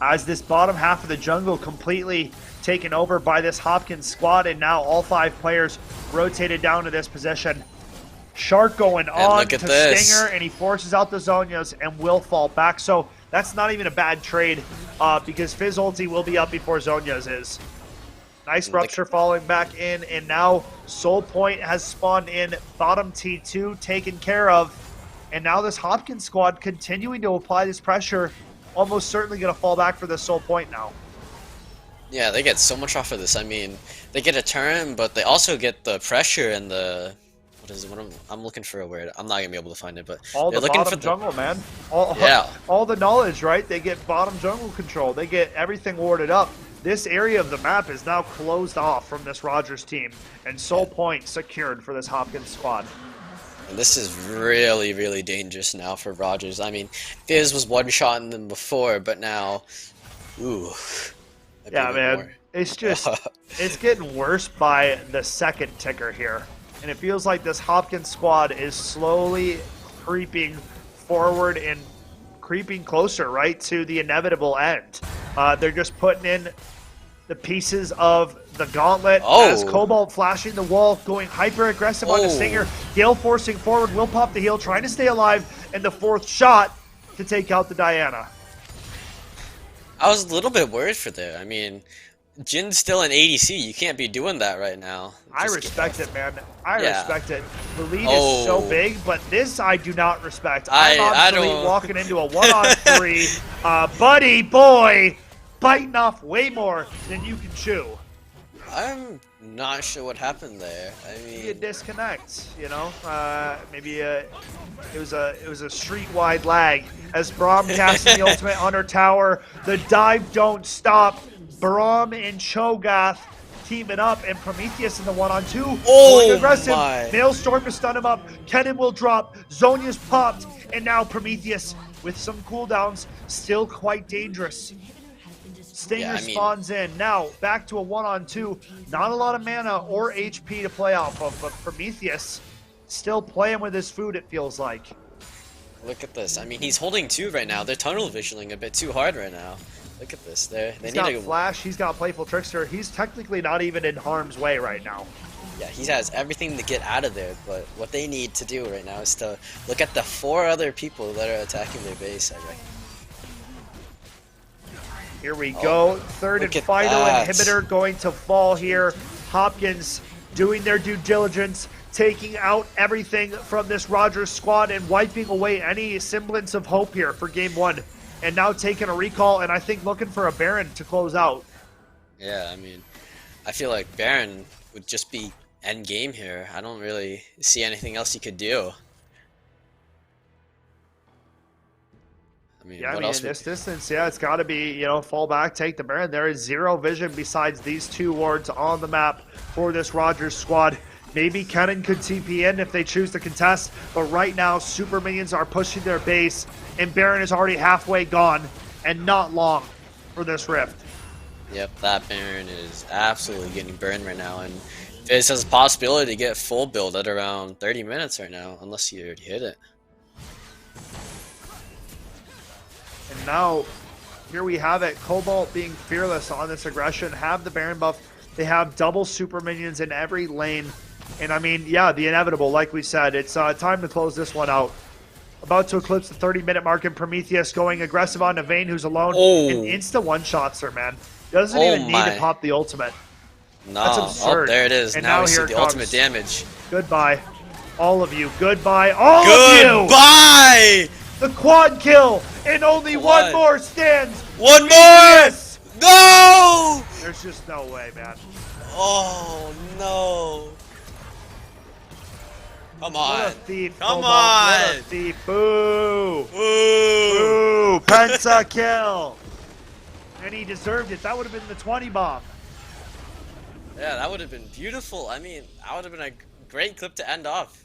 As this bottom half of the jungle completely taken over by this Hopkins squad, and now all 5 players rotated down to this position. Shark going on to Stinger, and he forces out the Zhonya's and will fall back. So that's not even a bad trade because Fizz ulti will be up before Zhonya's is. Nice Rupture falling back in, and now Soul Point has spawned in, bottom T2 taken care of. And now this Hopkins squad continuing to apply this pressure, almost certainly going to fall back for this Soul Point now. yeah, they get so much off of this. I mean, they get a turn, but they also get the pressure and the... What is it? I'm looking for a word. I'm not going to be able to find it, but all they're the looking bottom for jungle, man. All the knowledge, right? They get bottom jungle control. They get everything warded up. This area of the map is now closed off from this Rogers team, and Soul Point secured for this Hopkins squad. And this is really, really dangerous now for Rogers. I mean, Fizz was one-shotting them before, but now, ooh. Yeah, man. More. It's just, it's getting worse by the second ticker here. And it feels like this Hopkins squad is slowly creeping forward and creeping closer, right, to the inevitable end. They're just putting in the pieces of the gauntlet as Cobalt flashing the wall, going hyper aggressive on the Stinger. Gale forcing forward, will pop the heal, trying to stay alive, and the 4th shot to take out the Diana. I was a little bit worried for there. I mean, Jin's still an ADC. You can't be doing that right now. I respect it, man. I respect it. The lead is so big, but this I do not respect. I'm obviously walking into a 1-on-3. Buddy boy biting off way more than you can chew. I'm not sure what happened there. I mean, maybe a disconnect, you know. Maybe it was a street-wide lag as Braum casting the ultimate on her tower. The dive don't stop. Braum and Cho'Gath teaming up, and Prometheus in the 1-on-2. Going aggressive. Maelstrom to stun him up. Kennen will drop. Zhonya's popped, and now Prometheus with some cooldowns, still quite dangerous. Stinger spawns in. Now, back to a 1-on-2. Not a lot of mana or HP to play off of, but Prometheus still playing with his food, it feels like. Look at this. I mean, he's holding 2 right now. They're tunnel visioning a bit too hard right now. Look at this. He's got Flash, he's got Playful Trickster. He's technically not even in harm's way right now. Yeah, he has everything to get out of there, but what they need to do right now is to look at the 4 other people that are attacking their base, I reckon. Here we go. Third and final inhibitor going to fall here. Hopkins doing their due diligence, taking out everything from this Rogers squad and wiping away any semblance of hope here for game 1. And now taking a recall, and I think looking for a Baron to close out. Yeah, I mean, I feel like Baron would just be end game here. I don't really see anything else he could do. I mean, Yeah, I what mean, else in would? this distance, yeah, it's got to be, fall back, take the Baron. There is zero vision besides these two wards on the map for this Rogers squad. Maybe Kennen could TP in if they choose to contest, but right now, Super Minions are pushing their base, and Baron is already halfway gone, and not long for this Rift. Yep, that Baron is absolutely getting burned right now, and Fizz has a possibility to get full build at around 30 minutes right now, unless you already hit it. And now, here we have it. Cobalt being fearless on this aggression, have the Baron buff. They have double super minions in every lane. And I mean, yeah, the inevitable, like we said, it's time to close this one out. About to eclipse the 30-minute mark in Prometheus, going aggressive on Vayne, who's alone, and Oh, insta one-shots her, man. Doesn't oh even need to my. pop the ultimate. That's Nah. Oh, absurd. there it is. And Now we here see it the comes. ultimate damage. Goodbye. All of you. Goodbye. All of you! Goodbye! The quad kill, and only one What? more stands. One more! Prometheus! No! There's just no way, man. Oh, no. Come on. What a thief, Come Cobalt. What a on. thief. Boo. Ooh. Boo. Penta kill. And he deserved it. That would have been the 20 bomb. Yeah, that would have been beautiful. I mean, that would have been a great clip to end off.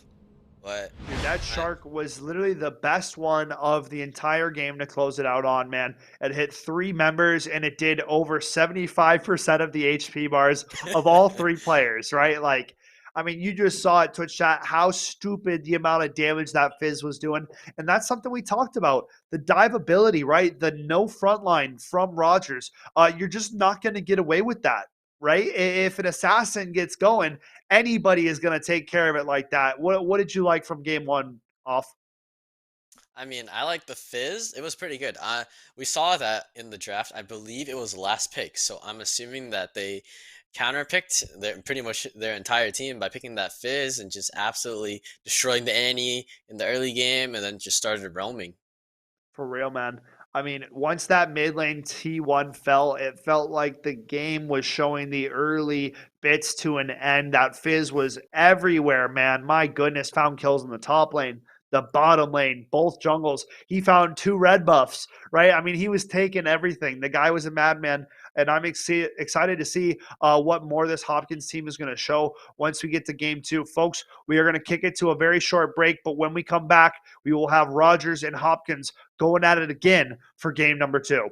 But Dude, that shark was literally the best one of the entire game to close it out on, man. It hit 3 members, and it did over 75% of the HP bars of all 3 players, right? Like, I mean, you just saw it, Twitch chat, how stupid the amount of damage that Fizz was doing. And that's something we talked about. The dive ability, right? The no frontline from Rogers. You're just not going to get away with that, right? If an assassin gets going, anybody is going to take care of it like that. What did you like from game 1 off? I mean, I like the Fizz. It was pretty good. We saw that in the draft. I believe it was last pick. So I'm assuming that they counterpicked pretty much their entire team by picking that Fizz and just absolutely destroying the Annie in the early game, and then just started roaming. For real, man. I mean, once that mid lane T1 fell, it felt like the game was showing the early bits to an end. That Fizz was everywhere, man. My goodness, found kills in the top lane, the bottom lane, both jungles. He found 2 red buffs, right? I mean, he was taking everything. The guy was a madman, and I'm excited to see what more this Hopkins team is going to show once we get to game 2. Folks, we are going to kick it to a very short break, but when we come back, we will have Rogers and Hopkins going at it again for game number 2.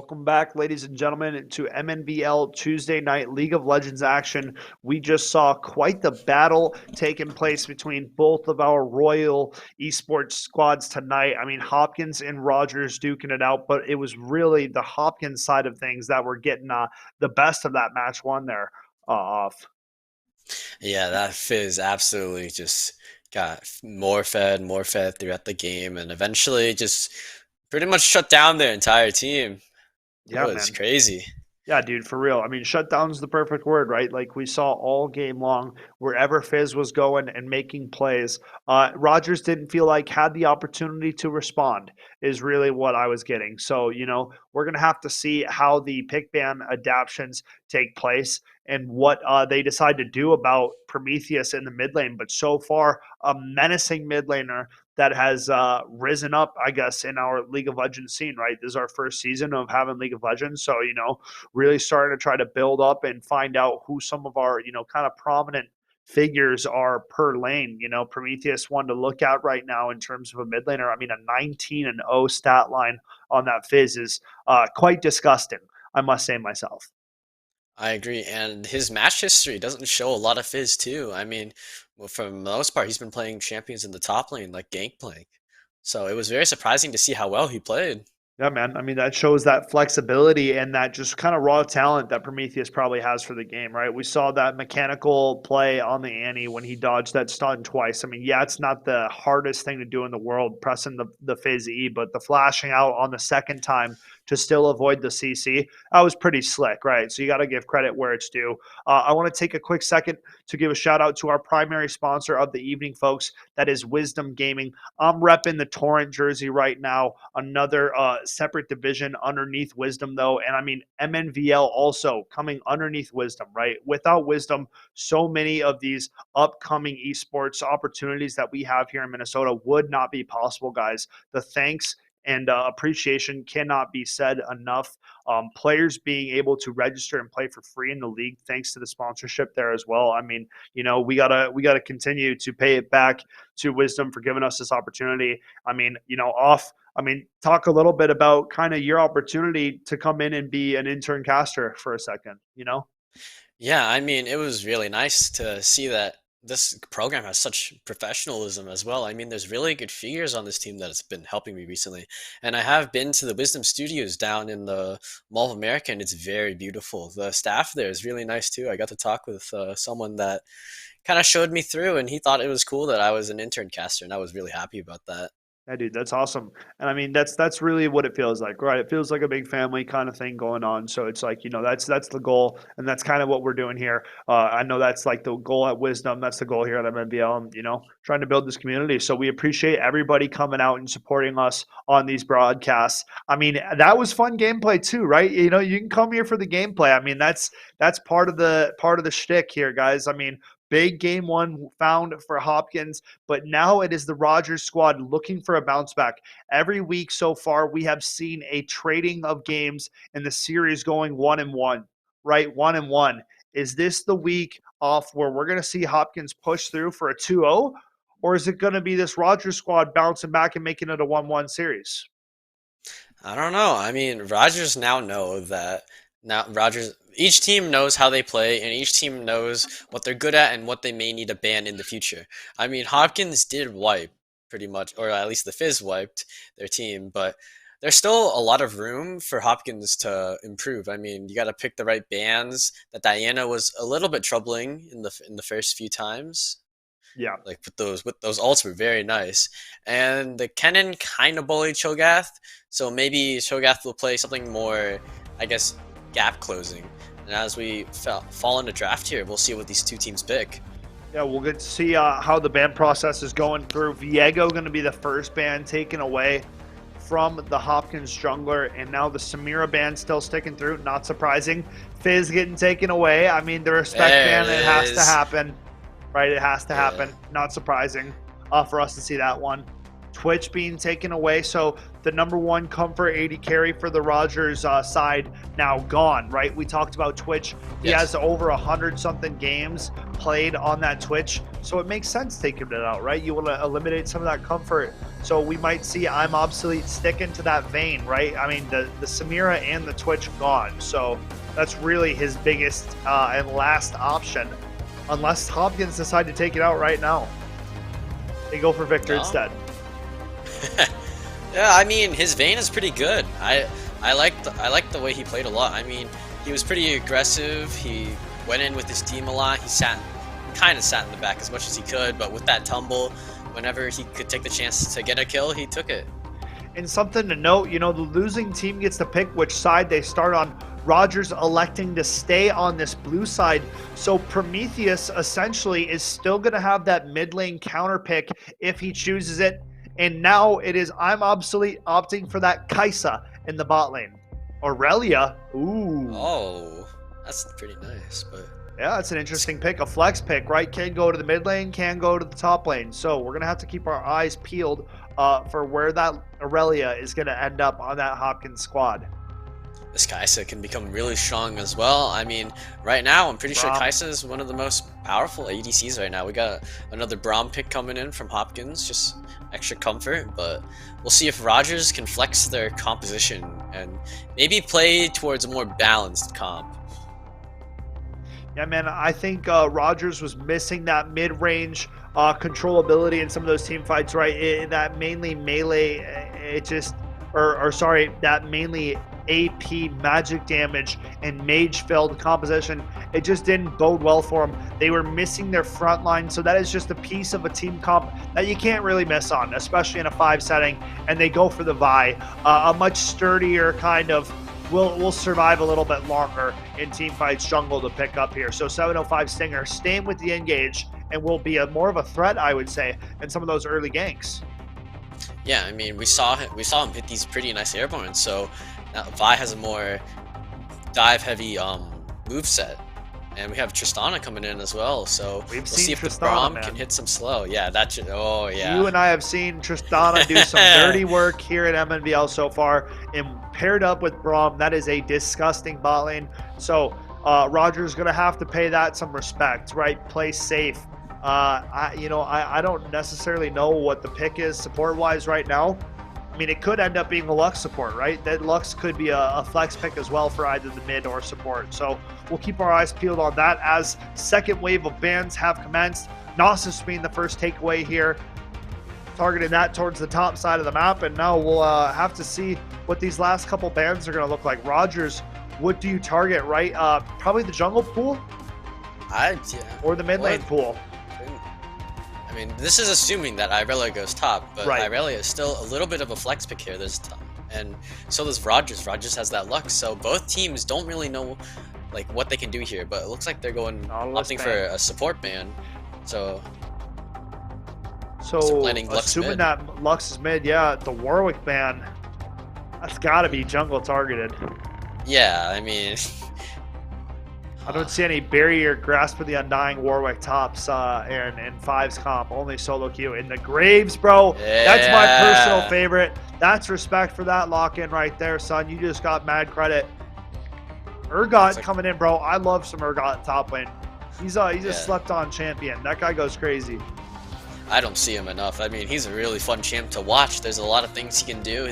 Welcome back, ladies and gentlemen, to MNVL Tuesday Night League of Legends action. We just saw quite the battle taking place between both of our Royal Esports squads tonight. I mean, Hopkins and Rogers duking it out, but it was really the Hopkins side of things that were getting the best of that match one there off. Yeah, that Fizz absolutely just got more fed throughout the game, and eventually just pretty much shut down their entire team. It Yeah, was man. crazy. Yeah, dude, for real. I mean, shutdown's the perfect word, right? Like we saw all game long, wherever Fizz was going and making plays. Rogers didn't feel like had the opportunity to respond, is really what I was getting. So, we're going to have to see how the pick ban adaptions take place and what they decide to do about Prometheus in the mid lane. But so far, a menacing mid laner that has risen up, I guess, in our League of Legends scene, right? This is our first season of having League of Legends. So, really starting to try to build up and find out who some of our, kind of prominent figures are per lane. Prometheus one to look at right now in terms of a mid laner. I mean, a 19-0 stat line on that Fizz is quite disgusting, I must say myself. I agree, and his match history doesn't show a lot of Fizz too. I mean, well, for the most part, he's been playing champions in the top lane like Gangplank. So it was very surprising to see how well he played. Yeah, man. I mean, that shows that flexibility and that just kind of raw talent that Prometheus probably has for the game, right? We saw that mechanical play on the Annie when he dodged that stun twice. I mean, yeah, it's not the hardest thing to do in the world, pressing the Fizz E, but the flashing out on the second time to still avoid the CC, that was pretty slick, right? So you got to give credit where it's due. I want to take a quick second to give a shout out to our primary sponsor of the evening, folks. That is Wisdom Gaming. I'm repping the Torrent jersey right now, another separate division underneath Wisdom, though. And I mean, MNVL also coming underneath Wisdom, right? Without Wisdom, so many of these upcoming esports opportunities that we have here in Minnesota would not be possible, guys. The thanks and appreciation cannot be said enough. Players being able to register and play for free in the league, thanks to the sponsorship there as well. I mean, we gotta continue to pay it back to Wisdom for giving us this opportunity. I mean, talk a little bit about kind of your opportunity to come in and be an intern caster for a second. Yeah, I mean, it was really nice to see that this program has such professionalism as well. I mean, there's really good figures on this team that has been helping me recently. And I have been to the Wisdom Studios down in the Mall of America, and it's very beautiful. The staff there is really nice too. I got to talk with someone that kind of showed me through, and he thought it was cool that I was an intern caster, and I was really happy about that. Yeah, dude, that's awesome. And I mean, that's really what it feels like, right? It feels like a big family kind of thing going on. So it's like, that's the goal, and that's kind of what we're doing here. I know that's like the goal at Wisdom. That's the goal here at MNVL, and trying to build this community. So we appreciate everybody coming out and supporting us on these broadcasts. I mean, that was fun gameplay too, right? You can come here for the gameplay. I mean, that's part of the shtick here, guys. I mean, big game one found for Hopkins, but now it is the Rogers squad looking for a bounce back. Every week so far, we have seen a trading of games in the series going 1-1, right? 1-1. Is this the week off where we're going to see Hopkins push through for a 2-0? Or is it going to be this Rogers squad bouncing back and making it a 1-1 series? I don't know. I mean, Rogers now know that each team knows how they play, and each team knows what they're good at and what they may need to ban in the future. I mean, Hopkins did wipe pretty much, or at least the Fizz wiped their team, but there's still a lot of room for Hopkins to improve. I mean, you got to pick the right bans. That Diana was a little bit troubling in the first few times. Yeah. Like with those ults were very nice, and the Kennen kind of bullied Cho'Gath, so maybe Cho'Gath will play something more, I guess, gap closing. And as we fall into draft here, we'll see what these two teams pick. Yeah, we'll get to see how the ban process is going through. Viego going to be the first ban taken away from the Hopkins jungler, and now the Samira ban still sticking through. Not surprising. Fizz getting taken away. I mean, the respect ban, it has to happen. Right, it has to happen. Not surprising for us to see that one. Twitch being taken away. So the #1 comfort 80 carry for the Rogers side now gone, right? We talked about Twitch. He Yes. has over 100-something games played on that Twitch, so it makes sense taking it out, right? You want to eliminate some of that comfort. So we might see I'm obsolete sticking to that vein, right? I mean, the Samira and the Twitch gone, so that's really his biggest and last option, unless Hopkins decide to take it out right now. They go for Victor No. instead. Yeah, I mean, his vein is pretty good. I like the way he played a lot. I mean, he was pretty aggressive. He went in with his team a lot. He kind of sat in the back as much as he could, but with that tumble, whenever he could take the chance to get a kill, he took it. And something to note, the losing team gets to pick which side they start on. Rogers electing to stay on this blue side. So Prometheus essentially is still going to have that mid lane counter pick if he chooses it. And now it is I'm obsolete opting for that Kaisa in the bot lane. Aurelia, ooh. Oh, that's pretty nice, but Yeah, it's an interesting pick, a flex pick, right? Can go to the mid lane, can go to the top lane. So we're going to have to keep our eyes peeled for where that Aurelia is going to end up on that Hopkins squad. this Kaisa can become really strong as well. I mean, right now, I'm pretty sure Braum. Kaisa is one of the most powerful ADCs right now. We got another Braum pick coming in from Hopkins, just extra comfort, but we'll see if Rogers can flex their composition and maybe play towards a more balanced comp. Yeah, man, I think Rogers was missing that mid-range controllability in some of those team fights, right? That mainly melee, that mainly AP magic damage and mage-filled composition, it just didn't bode well for them. They were missing their front line, so that is just a piece of a team comp that you can't really miss on, especially in a 5 setting, and they go for the Vi, a much sturdier kind of will survive a little bit longer in team fights jungle to pick up here. So 705 Stinger staying with the engage and will be more of a threat, I would say, in some of those early ganks. Yeah, I mean, we saw him hit these pretty nice airborne, so now Vi has a more dive-heavy moveset. And we have Tristana coming in as well, so we'll see if the Braum can hit some slow. Yeah, that should. Oh, yeah. You and I have seen Tristana do some dirty work here at Mnvl so far, and paired up with Braum, that is a disgusting bot lane. So Roger's gonna have to pay that some respect, right? Play safe. I don't necessarily know what the pick is support-wise right now. I mean, it could end up being a Lux support, right? That Lux could be a flex pick as well for either the mid or support. So we'll keep our eyes peeled on that as second wave of bans have commenced. Gnosis being the first takeaway here, targeting that towards the top side of the map. And now we'll have to see what these last couple bans are going to look like. Rogers, what do you target, right? Probably the jungle pool or the mid lane pool. I mean, this is assuming that Irelia goes top, but Right. Irelia is still a little bit of a flex pick here this time. And so does Rogers. Rogers has that Lux, so both teams don't really know like what they can do here, but it looks like they're opting for a support ban. So planning Lux assuming mid. that Lux is mid, yeah, the Warwick ban, that's got to be jungle targeted. Yeah, I mean, I don't see any barrier grasp for the Undying Warwick tops in Five's comp, only solo queue. In the Graves, bro, that's my personal favorite. That's respect for that lock-in right there, son. You just got mad credit. Urgot coming in, bro. I love some Urgot top lane. He's a slept-on champion. That guy goes crazy. I don't see him enough. I mean, he's a really fun champ to watch. There's a lot of things he can do.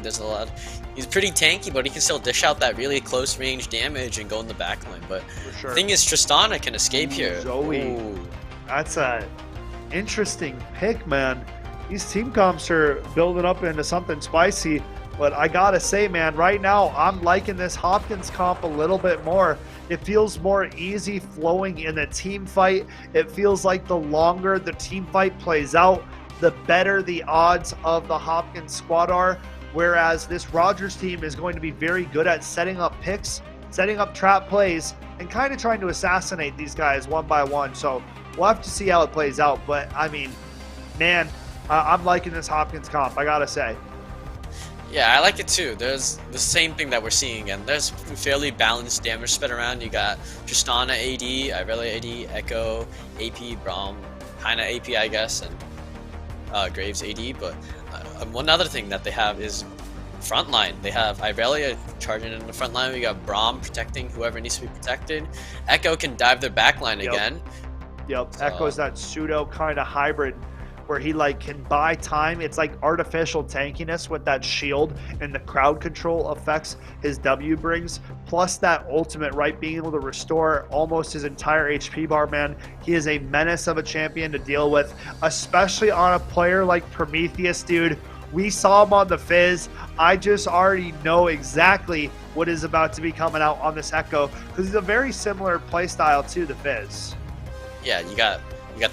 He's pretty tanky, but he can still dish out that really close range damage and go in the backline. But For sure. the thing is, Tristana can escape here. Zoe. Ooh. That's a interesting pick, man. These team comps are building up into something spicy. But I gotta say, man, right now I'm liking this Hopkins comp a little bit more. It feels more easy flowing in the team fight. It feels like the longer the team fight plays out, the better the odds of the Hopkins squad are. Whereas this Rogers team is going to be very good at setting up picks, setting up trap plays, and kind of trying to assassinate these guys one by one. So we'll have to see how it plays out. But I mean, man, I'm liking this Hopkins comp, I gotta say. Yeah, I like it too. There's the same thing that we're seeing, and there's fairly balanced damage spread around. You got Tristana AD, Irelia AD, Echo, AP, Braum, kinda AP I guess, and Graves AD. But one other thing that they have is front line. They have Irelia charging in the front line. We got Braum protecting whoever needs to be protected. Echo can dive their back line again. Yep. So, Echo's that pseudo kind of hybrid where he like can buy time. It's like artificial tankiness with that shield and the crowd control effects his W brings, plus that ultimate, right? Being able to restore almost his entire HP bar, man. He is a menace of a champion to deal with, especially on a player like Prometheus, dude. We saw him on the Fizz. I just already know exactly what is about to be coming out on this Echo because he's a very similar playstyle to the Fizz. yeah, you got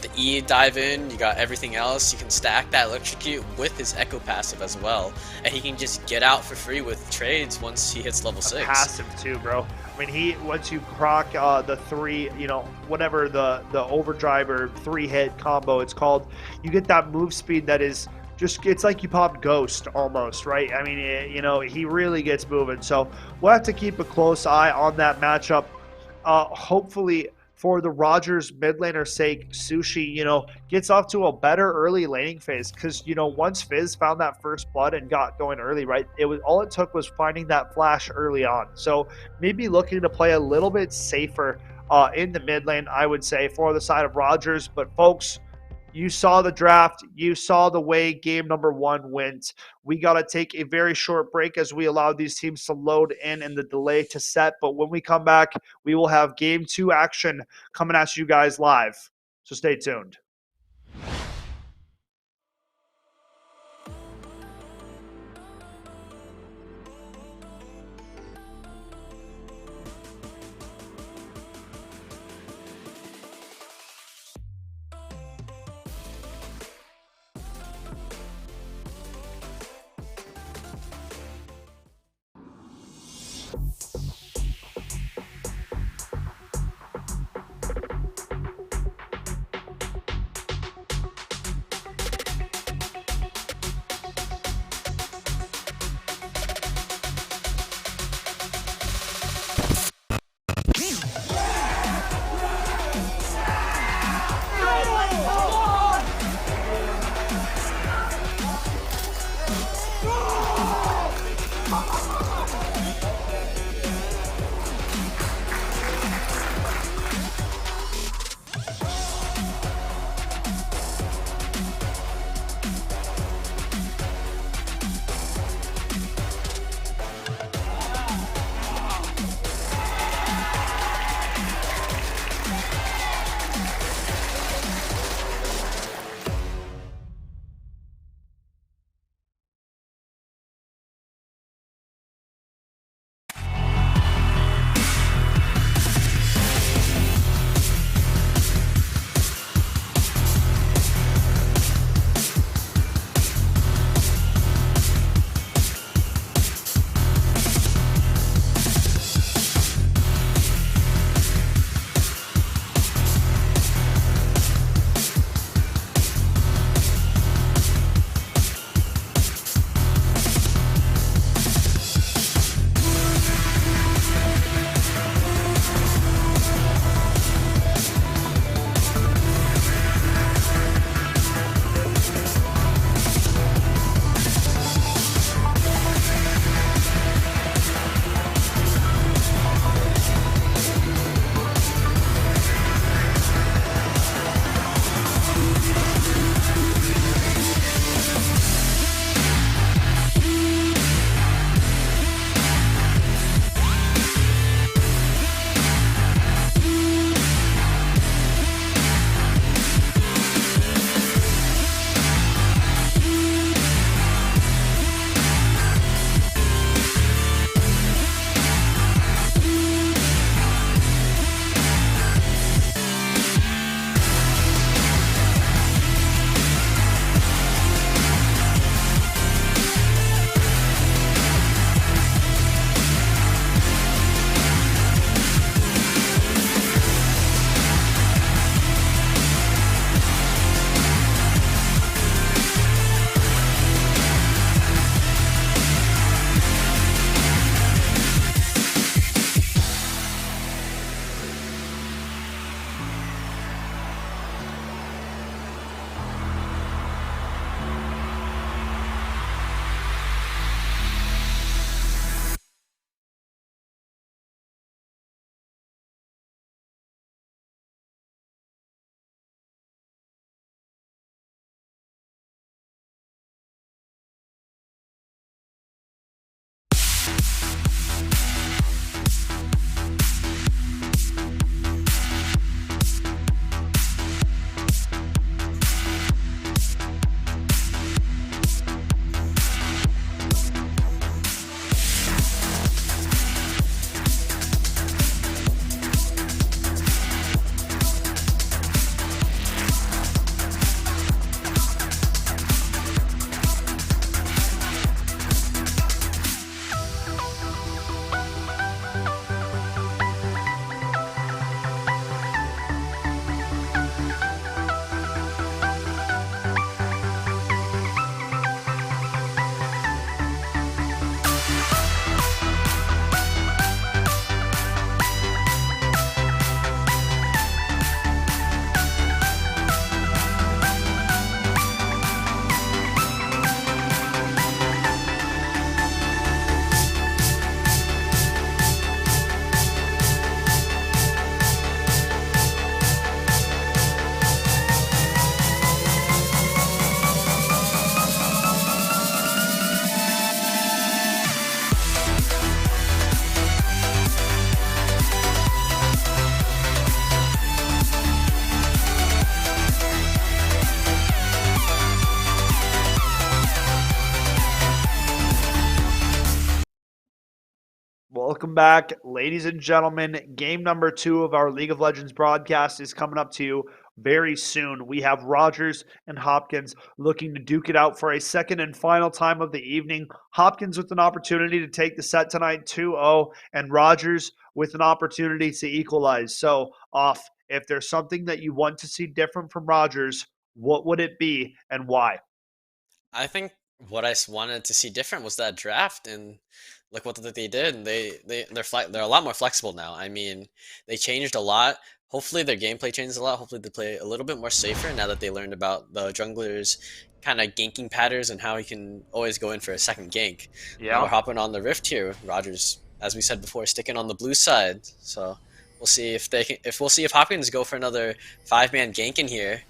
the E dive in, you got everything else. You can stack that electrocute with his Echo passive as well, and he can just get out for free with trades once he hits level 6. Passive too, bro. I mean, once you proc the 3, whatever the overdrive or 3-hit combo it's called, you get that move speed that is just, it's like you popped Ghost almost, right? I mean, he really gets moving. So we'll have to keep a close eye on that matchup. Hopefully, for the Rogers mid laner's sake, Sushi, gets off to a better early laning phase because, once Fizz found that first blood and got going early, right, all it took was finding that flash early on. So maybe looking to play a little bit safer in the mid lane, I would say, for the side of Rogers. But folks, you saw the draft. You saw the way game number 1 went. We got to take a very short break as we allow these teams to load in and the delay to set. But when we come back, we will have game 2 action coming at you guys live. So stay tuned. welcome back, ladies and gentlemen. Game number 2 of our League of Legends broadcast is coming up to you very soon. We have Rogers and Hopkins looking to duke it out for a second and final time of the evening. Hopkins with an opportunity to take the set tonight 2-0, and Rogers with an opportunity to equalize. So, off, if there's something that you want to see different from Rogers, what would it be and why? I think what I wanted to see different was that draft, and look what they did. And they're a lot more flexible now. I mean, they changed a lot. Hopefully, their gameplay changes a lot. Hopefully, they play a little bit more safer now that they learned about the jungler's kind of ganking patterns and how he can always go in for a second gank. Now we're hopping on the Rift here. Rogers, as we said before, sticking on the blue side. So we'll see if they can, if we'll see if Hopkins go for another 5-man gank in here.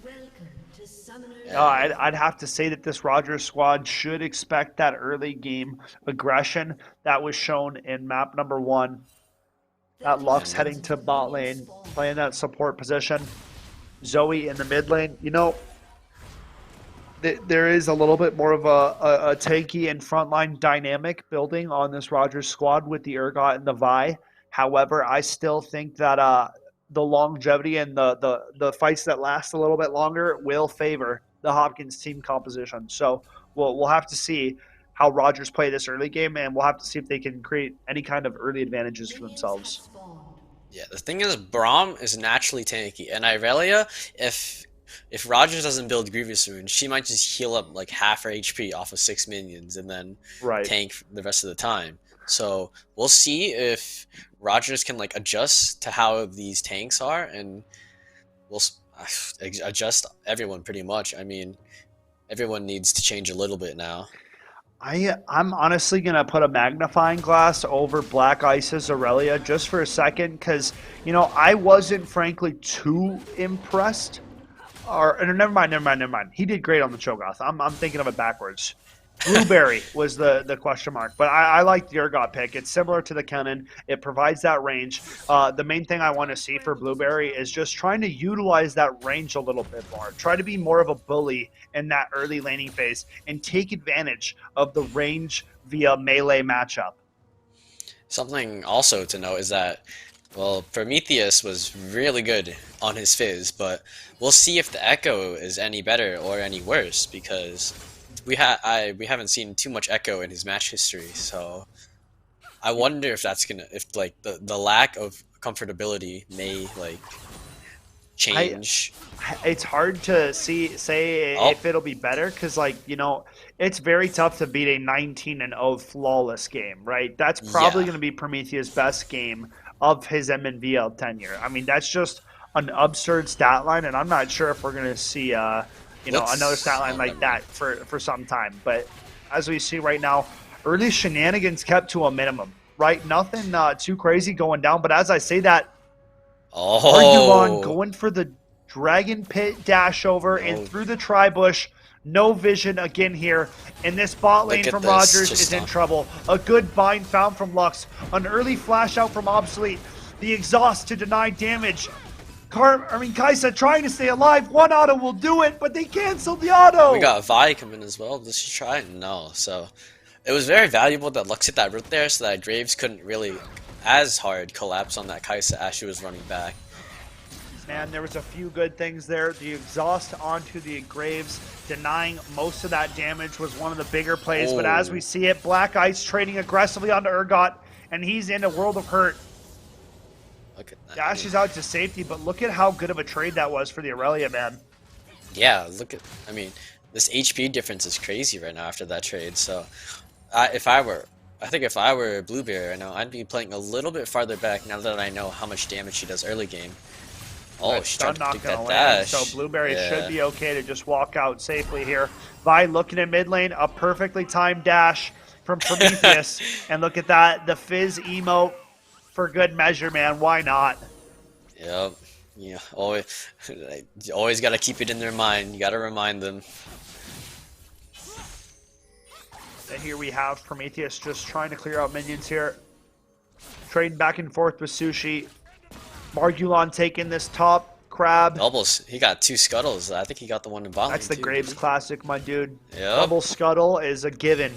I'd have to say that this Rogers squad should expect that early game aggression that was shown in map number 1. That Lux heading to bot lane, playing that support position. Zoe in the mid lane. You know, there is a little bit more of a tanky and frontline dynamic building on this Rogers squad with the Urgot and the Vi. However, I still think that the longevity and the fights that last a little bit longer will favor the Hopkins team composition. So we'll have to see how Rogers play this early game, and we'll have to see if they can create any kind of early advantages for themselves. Yeah, the thing is, Braum is naturally tanky, and Irelia, if Rogers doesn't build Grievous Rune, she might just heal up like half her HP off of 6 minions and then tank the rest of the time. So we'll see if Rogers can like adjust to how these tanks are, and we'll adjust everyone pretty much. I mean, everyone needs to change a little bit now. I'm honestly going to put a magnifying glass over Black Ice's Aurelia just for a second because, you know, I wasn't frankly too impressed. Never mind. He did great on the Cho'Gath. I'm thinking of it backwards. Blueberry was the question mark, but I like the Urgot pick. It's similar to the Cannon. It provides that range. The main thing I want to see for Blueberry is just trying to utilize that range a little bit more. Try to be more of a bully in that early laning phase and take advantage of the range via melee matchup. Something also to note is that, well, Prometheus was really good on his Fizz, but we'll see if the Echo is any better or any worse, because we haven't seen too much Echo in his match history, so I wonder if that's if like the lack of comfortability may like change. It's hard to say if it'll be better because, like, you know, it's very tough to beat a 19-0 flawless game, right? That's probably going to be Prometheus' best game of his Mnvl tenure. I mean, that's just an absurd stat line, and I'm not sure if we're going to see another stat line like that for some time. But as we see right now, early shenanigans kept to a minimum, right? Nothing too crazy going down. But as I say that, Argulon going for the Dragon Pit dash over and through the tri-bush. No vision again here. And this bot lane from Rogers is in trouble. A good bind found from Lux. An early flash out from Obsolete. The exhaust to deny damage. Kai'Sa trying to stay alive. One auto will do it, but they canceled the auto. We got Vi coming as well. Did she try? No. So it was very valuable that Lux hit that root there so that Graves couldn't really as hard collapse on that Kai'Sa as she was running back. Man, there was a few good things there. The exhaust onto the Graves, denying most of that damage, was one of the bigger plays. But as we see it, Black Ice trading aggressively onto Urgot, and he's in a world of hurt. Look at that. Dashes out to safety, but look at how good of a trade that was for the Aurelia, man. Yeah, look at, I mean, this HP difference is crazy right now after that trade. So I think if I were Blueberry right now, I'd be playing a little bit farther back now that I know how much damage she does early game. Oh, she's trying to take that dash. So Blueberry should be okay to just walk out safely here. Vi looking at mid lane, a perfectly timed dash from Prometheus. And look at that, the Fizz emote for good measure, man. Why not? Yep. Yeah, always got to keep it in their mind. You got to remind them. And here we have Prometheus just trying to clear out minions here. Trading back and forth with Sushi. Margulon taking this top crab. Doubles. He got 2 scuttles. I think he got the one in bottom. That's the Graves classic, my dude. Yep. Double scuttle is a given.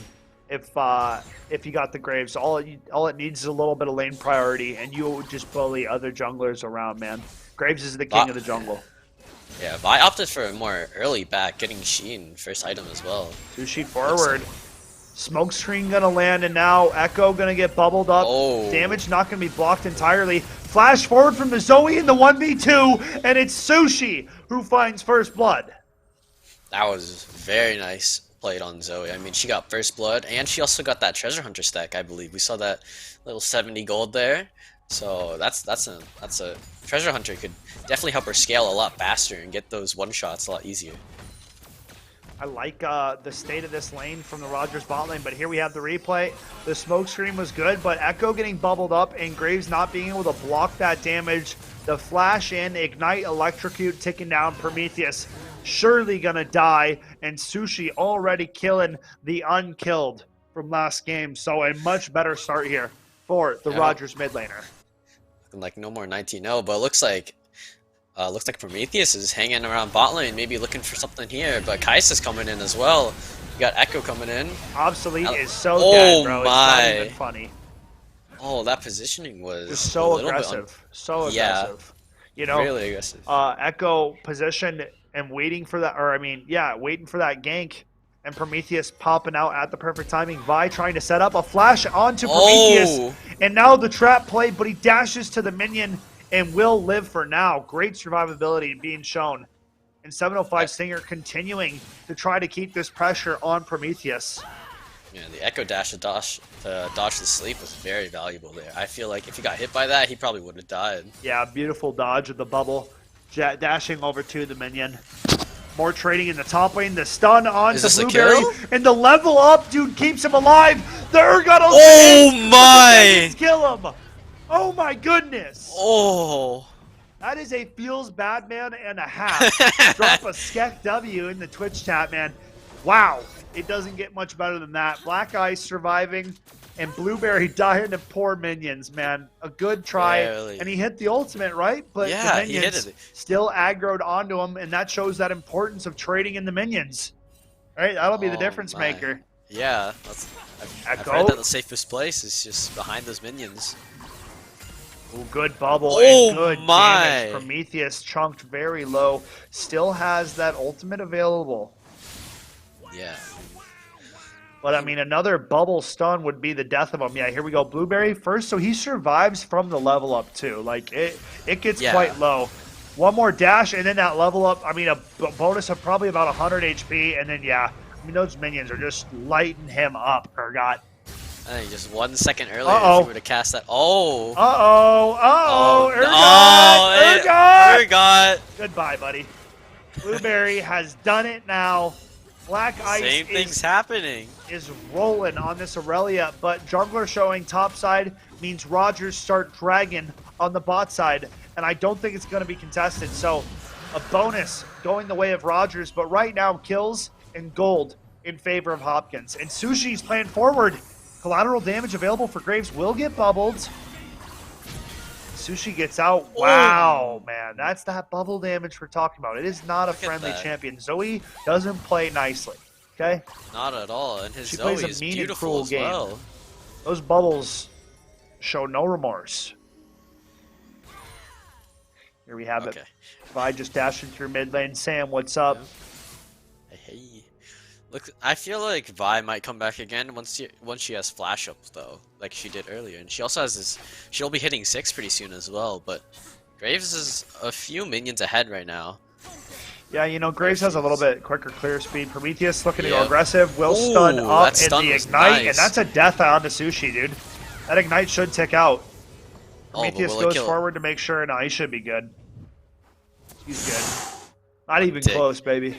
if you got the Graves. All it needs is a little bit of lane priority, and you would just bully other junglers around, man. Graves is the king of the jungle. Yeah, but I opted for a more early back, getting Sheen first item as well. Sushi forward. Smoke screen gonna land, and now Echo gonna get bubbled up. Oh. Damage not gonna be blocked entirely. Flash forward from the Zoe in the 1v2, and it's Sushi who finds first blood. That was very nice played on Zoe. I mean, she got first blood, and she also got that treasure hunter stack, I believe. We saw that little 70 gold there. So that's a treasure hunter could definitely help her scale a lot faster and get those one shots a lot easier. I like the state of this lane from the Rogers bot lane, but here we have the replay. The smoke screen was good, but Echo getting bubbled up and Graves not being able to block that damage. The flash in, ignite, electrocute, ticking down Prometheus. Surely gonna die, and Sushi already killing the unkilled from last game. So a much better start here for the Rogers mid laner. Looking like no more 19-0, but it looks like Prometheus is hanging around bot lane, maybe looking for something here. But Kai'Sa's coming in as well. You got Echo coming in. Obsolete is so dead, bro. It's not even funny. Oh, that positioning was just so aggressive. So aggressive. You know, really aggressive. Echo positioned and waiting for that, waiting for that gank. And Prometheus popping out at the perfect timing. Vi trying to set up a flash onto Prometheus. And now the trap play, but he dashes to the minion and will live for now. Great survivability being shown. And 705 Stinger continuing to try to keep this pressure on Prometheus. Yeah, the Echo dash to dodge the sleep was very valuable there. I feel like if he got hit by that, he probably would have died. Yeah, beautiful dodge of the bubble. Dashing over to the minion. More trading in the top lane. The stun on to Blueberry. And the level up, dude, keeps him alive. The Urgot ultimate. Oh my! Kill him. Oh my goodness. Oh. That is a feels bad man and a half. Drop a Skek W in the Twitch chat, man. Wow. It doesn't get much better than that. Black Ice surviving and Blueberry dying to poor minions, man. A good try. And he hit the ultimate, right? But yeah, the minions still aggroed onto him, and that shows that importance of trading in the minions. Right? That'll be the difference maker. Yeah. I've heard that the safest place is just behind those minions. Ooh, good bubble and good damage. Prometheus chunked very low. Still has that ultimate available. Yeah. But, I mean, another bubble stun would be the death of him. Yeah, here we go. Blueberry first, so he survives from the level up, too. Like, it gets quite low. One more dash, and then that level up, I mean, a bonus of probably about 100 HP, and then, yeah. I mean, those minions are just lighting him up, Urgot. I think just 1 second earlier, if he would have cast that. Oh! Urgot! Goodbye, buddy. Blueberry has done it now. Black Ice Same thing's happening. Is rolling on this Aurelia, but jungler showing top side means Rogers start dragging on the bot side, and I don't think it's going to be contested. So a bonus going the way of Rogers, but right now kills and gold in favor of Hopkins. And Sushi's playing forward. Collateral damage available for Graves will get bubbled. Sushi gets out. Wow, man. That's that bubble damage we're talking about. It is not a friendly champion. Zoe doesn't play nicely, okay? Not at all. And his she Zoe plays a is mean beautiful and cruel as well. game. Those bubbles show no remorse. Here we have it. Vi just dashing through mid lane. Sam, what's up? Hey. Look, I feel like Vi might come back again once she has flash up though, like she did earlier, and she also has this. She'll be hitting 6 pretty soon as well. But Graves is a few minions ahead right now. Yeah, you know, Graves has a little bit quicker clear speed. Prometheus looking to go aggressive, will stun up in the ignite, and that's a death onto Sushi, dude. That ignite should tick out. Prometheus goes forward to make sure. No, he should be good. He's good. Not even close, baby.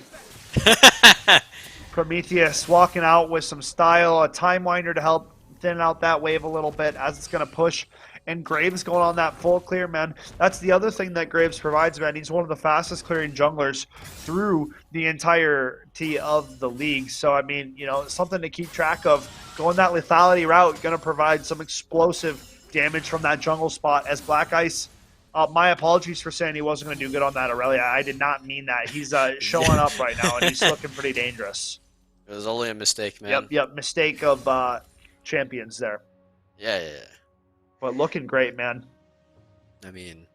Prometheus walking out with some style, a time winder to help thin out that wave a little bit as it's going to push. And Graves going on that full clear, man. That's the other thing that Graves provides, man. He's one of the fastest clearing junglers through the entirety of the league. So, I mean, you know, something to keep track of. Going that lethality route, going to provide some explosive damage from that jungle spot as Black Ice. My apologies for saying he wasn't going to do good on that Aurelia. I did not mean that. He's showing up right now, and he's looking pretty dangerous. It was only a mistake, man. Yep. Mistake of champions there. Yeah. But looking great, man. I mean,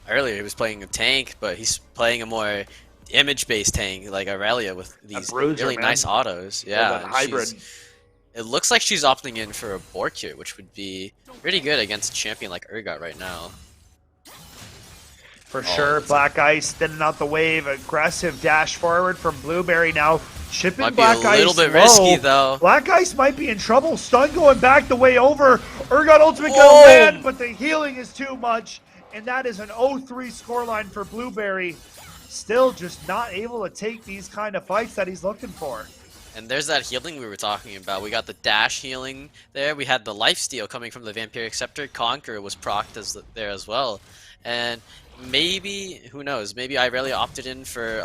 earlier he was playing a tank, but he's playing a more image-based tank like Aurelia with these bruiser, really man. nice autos. Yeah, that and hybrid. it looks like she's opting in for a Bork here, which would be pretty good against a champion like Urgot right now. For sure. Black Ice thinning out the wave. Aggressive dash forward from Blueberry now. Chipping Might be Black a little Ice bit low. risky, though. Black Ice might be in trouble. Stun going back the way over. Urgot ultimate gonna Oh! land, but the healing is too much. And that is an 0-3 scoreline for Blueberry. Still just not able to take these kind of fights that he's looking for. And there's that healing we were talking about. We got the dash healing there. We had the lifesteal coming from the Vampiric Scepter. Conquer was procced there as well. And maybe, who knows, maybe Irelia opted in for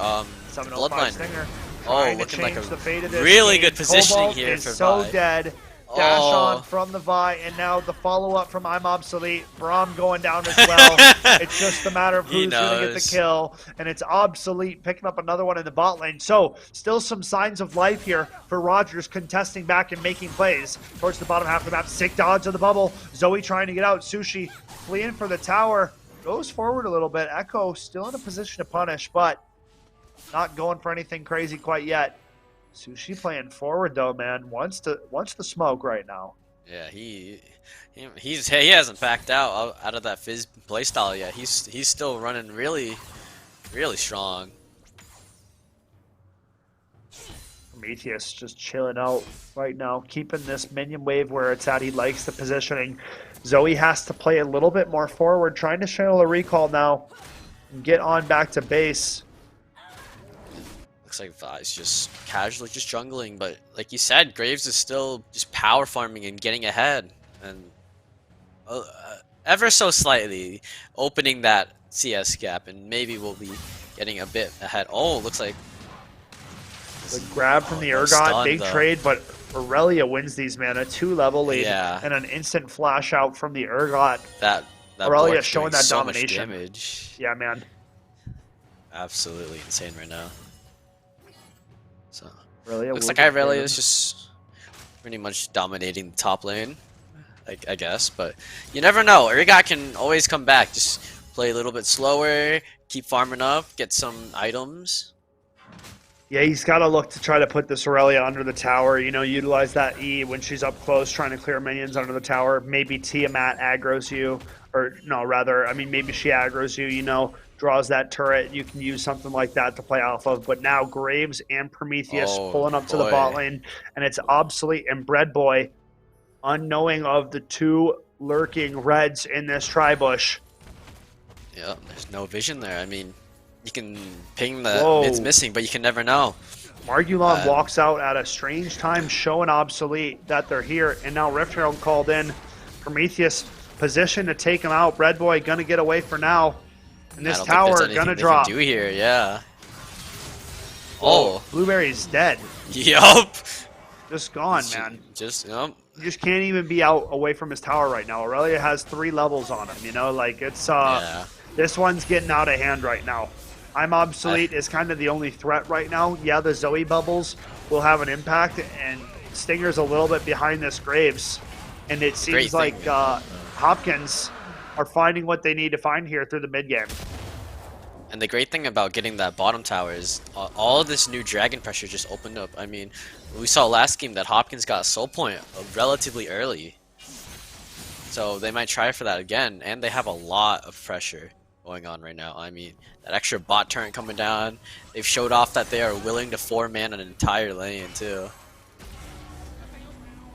705 Bloodline. Stinger. Oh, Trying to looking like change a the fate of this really game. good positioning Cobalt here is for so Vi. dead. Dash Oh. on from the Vi, and now the follow-up from I'm Obsolete. Braum going down as well. It's just a matter of He who's going to get the knows. kill, and it's Obsolete picking up another one in the bot lane. So, still some signs of life here for Rogers contesting back and making plays towards the bottom half of the map. Sick dodge of the bubble. Zoe trying to get out. Sushi fleeing for the tower. Goes forward a little bit. Echo still in a position to punish, but not going for anything crazy quite yet. Sushi playing forward though, man. Wants to smoke right now. Yeah, he hasn't backed out of that Fizz playstyle yet. He's still running really strong. Prometheus just chilling out right now, keeping this minion wave where it's at. He likes the positioning. Zoe has to play a little bit more forward, trying to channel a recall now and get on back to base. Looks like Vi's just casually just jungling, but like you said, Graves is still just power farming and getting ahead, and ever so slightly opening that CS gap, and maybe we'll be getting a bit ahead. Oh, looks like The grab from the no Urgot, stun, big though. trade, but Aurelia wins these, man. A 2-level lead Yeah. and an instant flash out from the Urgot. that Aurelia Bork's showing doing that so much domination. damage. Yeah, man. Absolutely insane right now. So Aurelia looks will like get Irelia favored. is just pretty much dominating the top lane, I guess. But you never know. Urgot can always come back. Just play a little bit slower, keep farming up, get some items. Yeah, he's got to look to try to put this Aurelia under the tower. You know, utilize that E when she's up close, trying to clear minions under the tower. Maybe Tiamat aggroes you, or no, rather, I mean, maybe she aggroes you. You know, draws that turret. You can use something like that to play off of. But now Graves and Prometheus Oh, pulling up to the boy. bot lane, and it's Obsolete and Bread Boy, unknowing of the two lurking reds in this tri-bush. Yeah, there's no vision there. I mean, you can ping the Whoa. mid's missing, but you can never know. Margulon walks out at a strange time, showing Obsolete that they're here, and now Rift Herald called in. Prometheus positioned to take him out. Bread Boy gonna get away for now, and I this don't think tower there's anything gonna they drop. can do here, yeah. Oh, Oh, Blueberry's dead, yup. just gone, man. Just yup. You just can't even be out away from his tower right now. Aurelia has 3 levels on him. You know, like it's Yeah. this one's getting out of hand right now. I'm Obsolete is kind of the only threat right now. Yeah, the Zoe bubbles will have an impact, and Stinger's a little bit behind this Graves. And it seems Great like thing. Hopkins are finding what they need to find here through the mid game. And the great thing about getting that bottom tower is all of this new dragon pressure just opened up. I mean, we saw last game that Hopkins got soul point relatively early. So they might try for that again, and they have a lot of pressure going on right now. I mean, that extra bot turret coming down. They've showed off that they are willing to 4-man an entire lane too.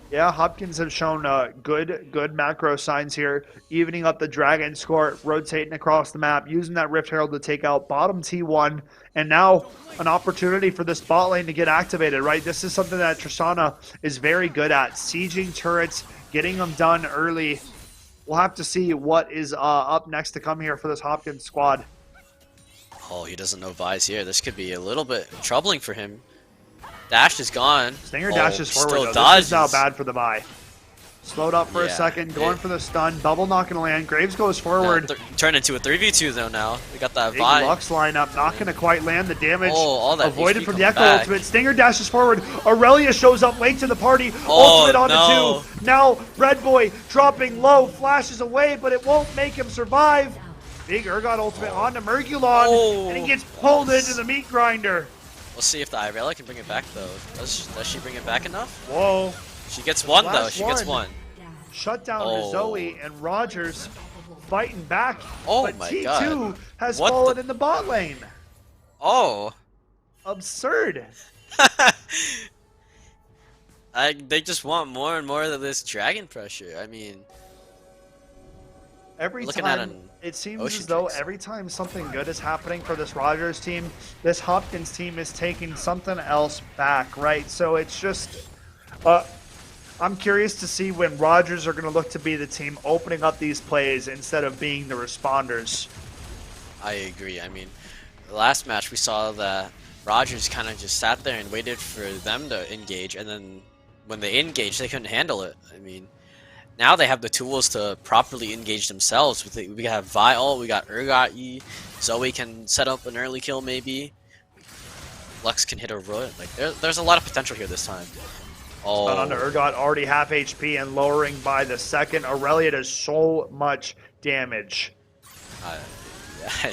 Yeah, Hopkins have shown good macro signs here, evening up the Dragon score, rotating across the map, using that Rift Herald to take out bottom T1, and now an opportunity for this bot lane to get activated, right? This is something that Tristana is very good at, sieging turrets, getting them done early. We'll have to see what is up next to come here for this Hopkins squad. Oh, he doesn't know Vi's here. This could be a little bit troubling for him. Dash is gone. Stinger dashes forward, still though. dodges. This is now bad for the Vi. Slowed up for a Yeah, second, going for the stun. Bubble not gonna land. Graves goes forward. Turned into a 3v2 though now. We got that Big vibe. Lux lineup, not gonna quite land the damage. Oh, all that avoided HP from the coming Echo back. ultimate. Stinger dashes forward. Aurelia shows up late to the party. Oh, Ultimate onto no. 2. Now Red Boy dropping low, flashes away, but it won't make him survive. Big Urgot ultimate onto Mergulon, Oh. and he gets pulled into the meat grinder. We'll see if the Irelia can bring it back though. Does she bring it back enough? Whoa. She gets one though. Last She gets one. one. Shut down Oh. to Zoe, and Rogers fighting back. Oh but my T2 God. has What fallen the- in the bot lane. Oh. Absurd. They just want more and more of this dragon pressure. I mean, Every looking at time, an it seems Ocean as though Drinks. every time something good is happening for this Rogers team, this Hopkins team is taking something else back, right? So it's just, I'm curious to see when Rogers are going to look to be the team opening up these plays instead of being the responders. I agree. I mean, the last match we saw that Rogers kind of just sat there and waited for them to engage, and then when they engaged, they couldn't handle it. I mean, now they have the tools to properly engage themselves. We have Viol, we got Urgot E, Zoe can set up an early kill maybe. Lux can hit a root. Like there's a lot of potential here this time. Oh, But onto Urgot, already half HP and lowering by the second. Aurelia does so much damage. yeah.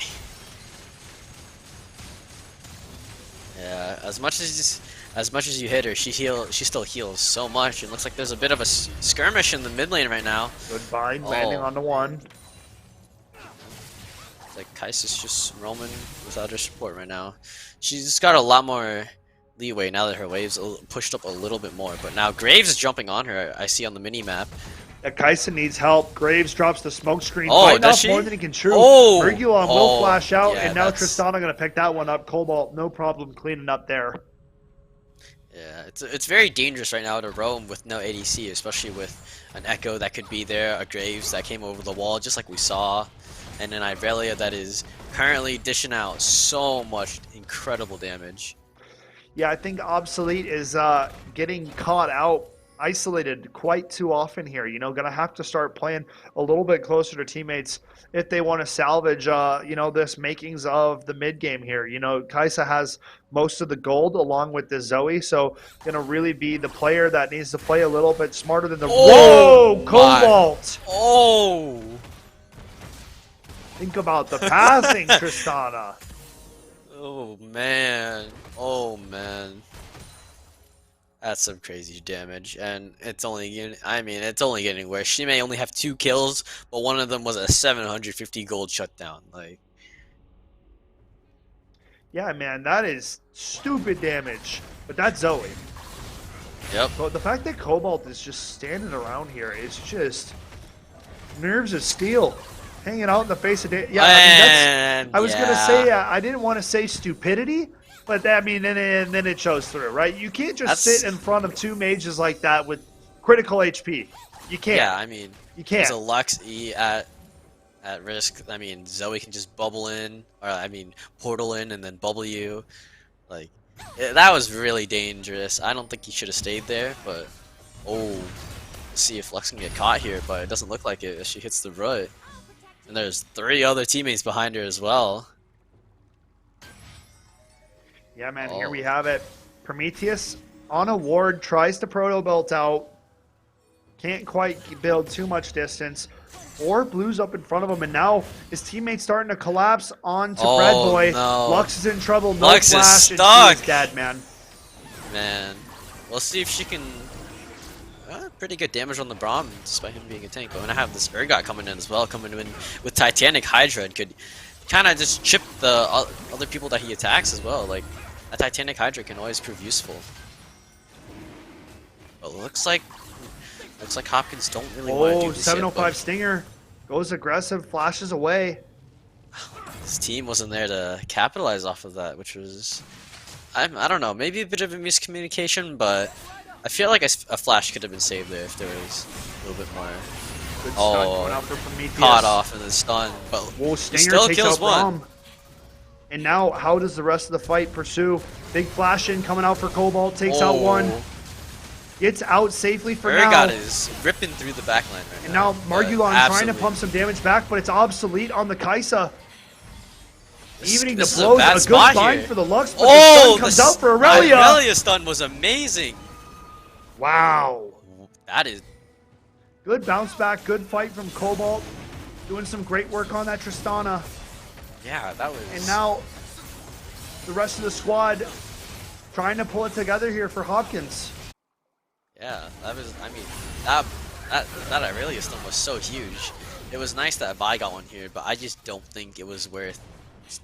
Yeah, as much as you hit her, she still heals so much. It looks like there's a bit of a skirmish in the mid lane right now. Good bind, landing onto 1. It's like Kaisa's just roaming without her support right now. She's got a lot more leeway now that her waves pushed up a little bit more. But now Graves is jumping on her. I see on the mini map. Kaisa needs help. Graves drops the smoke screen. Oh, Biting does off she? more than he can chew. Oh! Mergulon will Oh, flash out, yeah, and now that's- Tristana going to pick that one up. Cobalt, no problem cleaning up there. Yeah, it's very dangerous right now to roam with no ADC, especially with an Echo that could be there, a Graves that came over the wall, just like we saw, and an Irelia that is currently dishing out so much incredible damage. Yeah, I think Obsolete is getting caught out, isolated quite too often here. You know, going to have to start playing a little bit closer to teammates if they want to salvage, you know, this makings of the mid game here. You know, Kaisa has most of the gold along with the Zoe, so going to really be the player that needs to play a little bit smarter than the. Oh, Whoa, Cobalt! Oh! Think about the passing, Tristana. Oh man. Oh man. That's some crazy damage, and it's only getting worse. She may only have 2 kills, but one of them was a 750 gold shutdown. Like, Yeah, man, that is stupid damage. But that's Zoe. yep. But the fact that Cobalt is just standing around here is just nerves of steel, hanging out in the face of day. Yeah, I mean, that's. I was gonna say I didn't want to say stupidity, but I mean, and then it shows through, right? You can't just sit in front of 2 mages like that with critical HP. You can't. Yeah, I mean, You can't. there's a Lux E at risk. I mean, Zoe can just bubble in, or I mean, portal in and then bubble you. Like, that was really dangerous. I don't think he should have stayed there, but oh, let's see if Lux can get caught here, but it doesn't look like it as she hits the root. And there's 3 other teammates behind her as well. Yeah, man, Oh. here we have it. Prometheus on a ward, tries to proto belt out. Can't quite build too much distance. 4 blues up in front of him, and now his teammate's starting to collapse onto Oh, Red Boy. no. Lux is in trouble, no Lux is flash, and stuck. she is dead, man. Man, we'll see if she can. Pretty good damage on the Braum, despite him being a tank. But when I have this Urgot coming in as well, coming in with Titanic Hydra, and could kind of just chip the other people that he attacks as well. Like, a Titanic Hydra can always prove useful. But looks like Hopkins don't really want to do Oh, this 705 yet, Stinger goes aggressive, flashes away. but his team wasn't there to capitalize off of that, which was, I don't know, maybe a bit of a miscommunication, but I feel like a flash could have been saved there if there was a little bit more. Good stun Oh, going out for Prometheus. Caught off in the stun, but Whoa, he Stinger still takes kills out one. Braum. And now, how does the rest of the fight pursue? Big flash in coming out for Cobalt, takes out one. Oh. Gets out safely for now. Urgot is ripping through the backline right And now. now Margulon trying to absolutely. pump some damage back, but it's obsolete on the Kaisa. Evening the This is blows, bad a good spot bind here. for the Lux, but Oh, the stun comes out for Aurelia. Aurelia stun was amazing. Wow. That is Good bounce back, good fight from Cobalt. Doing some great work on that Tristana. yeah, that was. And now the rest of the squad trying to pull it together here for Hopkins. Yeah, that was. I mean, that Aurelia stun was so huge. It was nice that Vi got one here, but I just don't think it was worth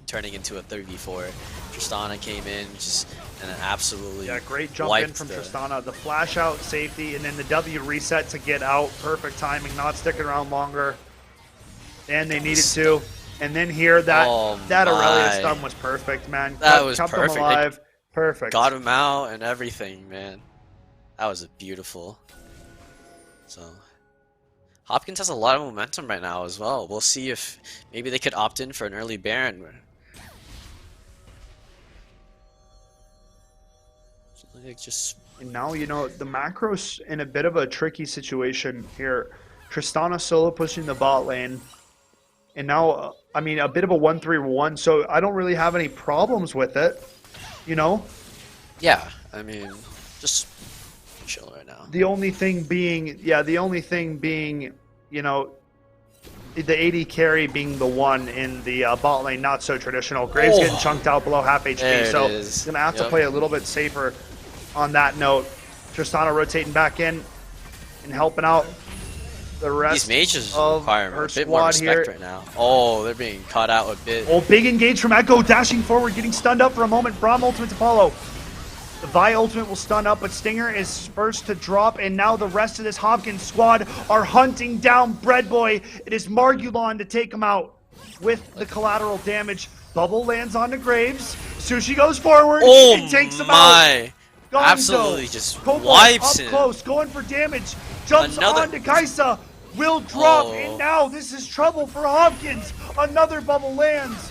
turning into a 3v4. Tristana came in just and then absolutely Great jump in wiped from the- Tristana. The flash out safety and then the W reset to get out. Perfect timing, not sticking around longer than they needed to. And then here that Aurelia my. stun was perfect, man. That was kept perfect. Them alive. Perfect. Got him out and everything, man. That was beautiful. So Hopkins has a lot of momentum right now as well. We'll see if maybe they could opt in for an early Baron. Just And now, you know, the macro's in a bit of a tricky situation here. Tristana solo pushing the bot lane. And now, I mean, a bit of a 1-3-1, so I don't really have any problems with it, you know? yeah, I mean, just chill right now. The only thing being, you know, the AD carry being the one in the bot lane, not so traditional. Graves getting chunked out below half HP, There so it is. gonna have to Yep. play a little bit safer on that note. Tristana rotating back in and helping out the rest These mages of require her a bit more squad respect here. right now. Oh, they're being caught out a bit. Oh, big engage from Echo, dashing forward, getting stunned up for a moment. Braum ultimate to follow. The Vi ultimate will stun up, but Stinger is first to drop, and now the rest of this Hopkins squad are hunting down Bread Boy. It is Margulon to take him out with the collateral damage. Bubble lands onto Graves. Sushi goes forward Oh and takes him out. my! Gonzo, Absolutely just Cobalt wipes up him. close, going for damage. Jumps Another- onto Kaisa. Will drop, Oh. and now this is trouble for Hopkins. Another bubble lands.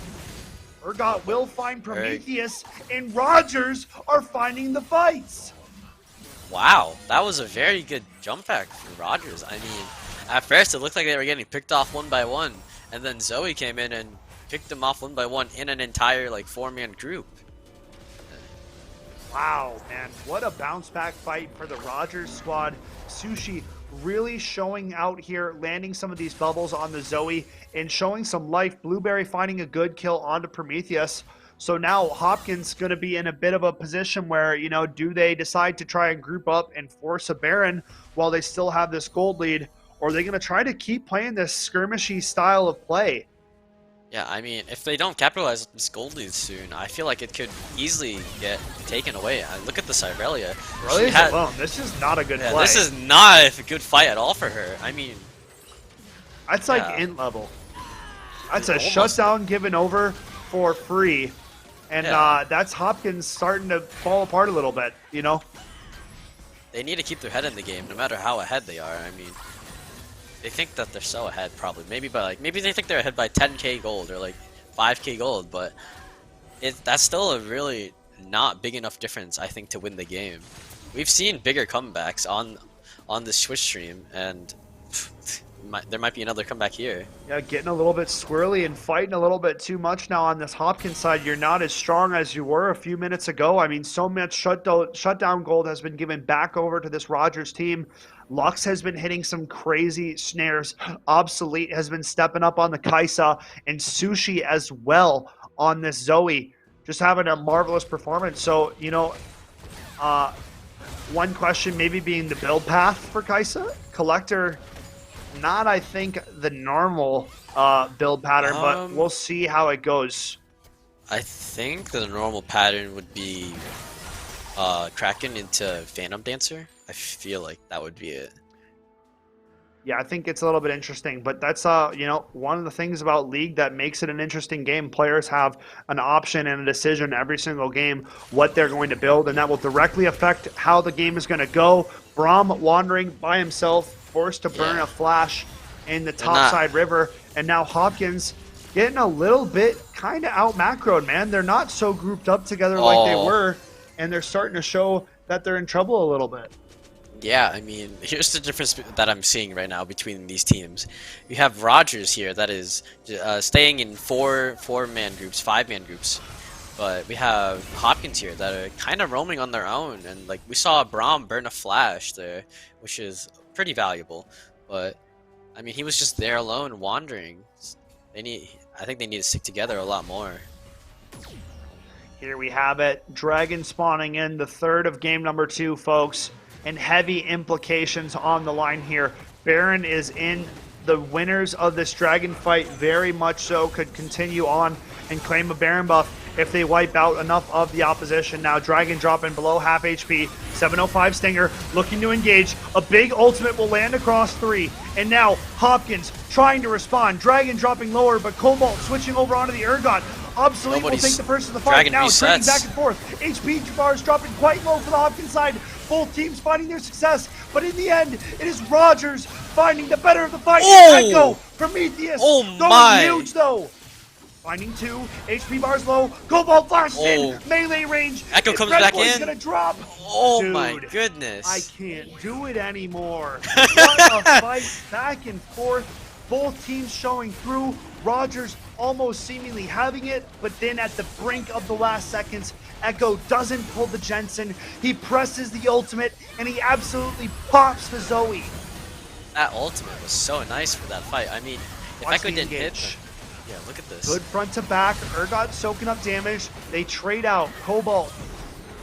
Urgot will find Prometheus, and Rogers are finding the fights. Wow, that was a very good jump back for Rogers. I mean, at first it looked like they were getting picked off one by one, and then Zoe came in and picked them off one by one in an entire like 4-man group. Wow, man, what a bounce back fight for the Rogers squad. Sushi really showing out here, landing some of these bubbles on the Zoe and showing some life. Blueberry finding a good kill onto Prometheus. So now Hopkins going to be in a bit of a position where, you know, do they decide to try and group up and force a Baron while they still have this gold lead? Or are they going to try to keep playing this skirmishy style of play? Yeah, I mean, if they don't capitalize on this gold lead soon, I feel like it could easily get taken away. Look at this Aurelia. Really alone. This is not a good play. This is not a good fight at all for her. I mean, that's like yeah. int level. That's a Almost. shutdown given over for free. And Yeah. that's Hopkins starting to fall apart a little bit, you know? they need to keep their head in the game, no matter how ahead they are. I mean, they think that they're so ahead, probably. Maybe they think they're ahead by 10k gold or like 5k gold, but that's still a really not big enough difference, I think, to win the game. We've seen bigger comebacks on the Twitch stream, and there might be another comeback here. Yeah, getting a little bit squirrely and fighting a little bit too much now on this Hopkins side. You're not as strong as you were a few minutes ago. I mean, so much shutdown gold has been given back over to this Rogers team. Lux has been hitting some crazy snares. Obsolete has been stepping up on the Kaisa, and Sushi as well on this Zoe. Just having a marvelous performance. So, you know, one question maybe being the build path for Kaisa. Collector, not, I think, the normal build pattern, but we'll see how it goes. I think the normal pattern would be Kraken into Phantom Dancer. I feel like that would be it. Yeah, I think it's a little bit interesting, but that's you know, one of the things about League that makes it an interesting game. Players have an option and a decision every single game what they're going to build, and that will directly affect how the game is going to go. Braum wandering by himself, forced to burn a flash in the topside river, and now Hopkins getting a little bit kind of out macroed, man. They're not so grouped up together like they were, and they're starting to show that they're in trouble a little bit. Yeah, I mean, here's the difference that I'm seeing right now between these teams. You have Rogers here that is staying in four-man groups, five-man groups, but we have Hopkins here that are kind of roaming on their own, and like we saw Braum burn a flash there, which is pretty valuable. But I mean, he was just there alone, wandering. I think they need to stick together a lot more. Here we have it. Dragon spawning in the third of game number 2, folks. And heavy implications on the line here. Baron is in. The winners of this Dragon fight very much so could continue on and claim a Baron buff if they wipe out enough of the opposition. Now Dragon dropping below half HP. 705 Stinger looking to engage. A big ultimate will land across 3. And now Hopkins trying to respond. Dragon dropping lower, but Cobalt switching over onto the Urgot. Obsolete will take the first of the fight. Dragon now trading resets. back and forth. HP bars dropping quite low for the Hopkins side. Both teams finding their success, but in the end, it is Rogers finding the better of the fight. Oh! Echo, Prometheus, Oh going my! huge though. Finding 2, HP bars low. Cobalt flashed in, Oh. melee range. Echo comes back Boy's in. Gonna drop. Oh Dude, my goodness! I can't do it anymore. What a fight, back and forth. Both teams showing through. Rogers almost seemingly having it, but then at the brink of the last seconds, Echo doesn't pull the Jensen. He presses the ultimate, and he absolutely pops the Zoe. That ultimate was so nice for that fight. I mean, if Watch Echo the didn't hit, engage. yeah, look at this. Good front to back. Urgot soaking up damage. They trade out. Cobalt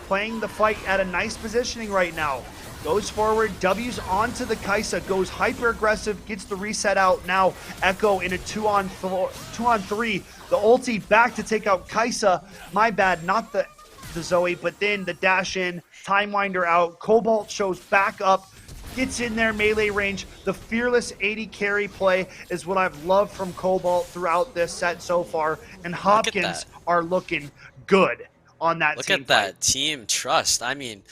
playing the fight at a nice positioning right now. Goes forward, W's onto the Kaisa, goes hyper aggressive, gets the reset out. Now Echo in a 2-on-3. The ulti back to take out Kaisa. My bad, not the Zoe, but then the dash in, time winder out. Cobalt shows back up, gets in there melee range. The fearless 80 carry play is what I've loved from Cobalt throughout this set so far. And Hopkins are looking good on that Look team at that fight. team trust. I mean,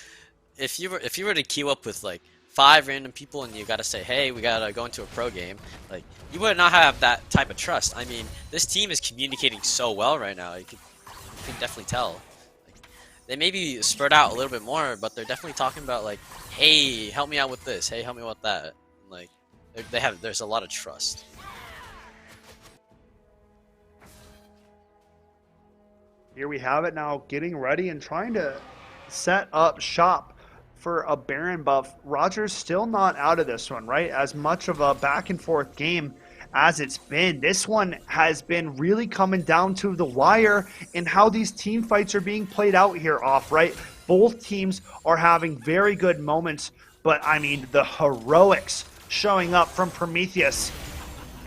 if you were to queue up with like 5 random people and you gotta say, hey, we gotta go into a pro game, like you would not have that type of trust. I mean, this team is communicating so well right now. You can definitely tell. Like, they may be spread out a little bit more, but they're definitely talking about like, hey, help me out with this. Hey, help me with that. Like, there's a lot of trust. Here we have it now, getting ready and trying to set up shop for a Baron buff. Rogers still not out of this one, right? As much of a back and forth game as it's been, this one has been really coming down to the wire in how these team fights are being played out here off, right? Both teams are having very good moments, but I mean, the heroics showing up from Prometheus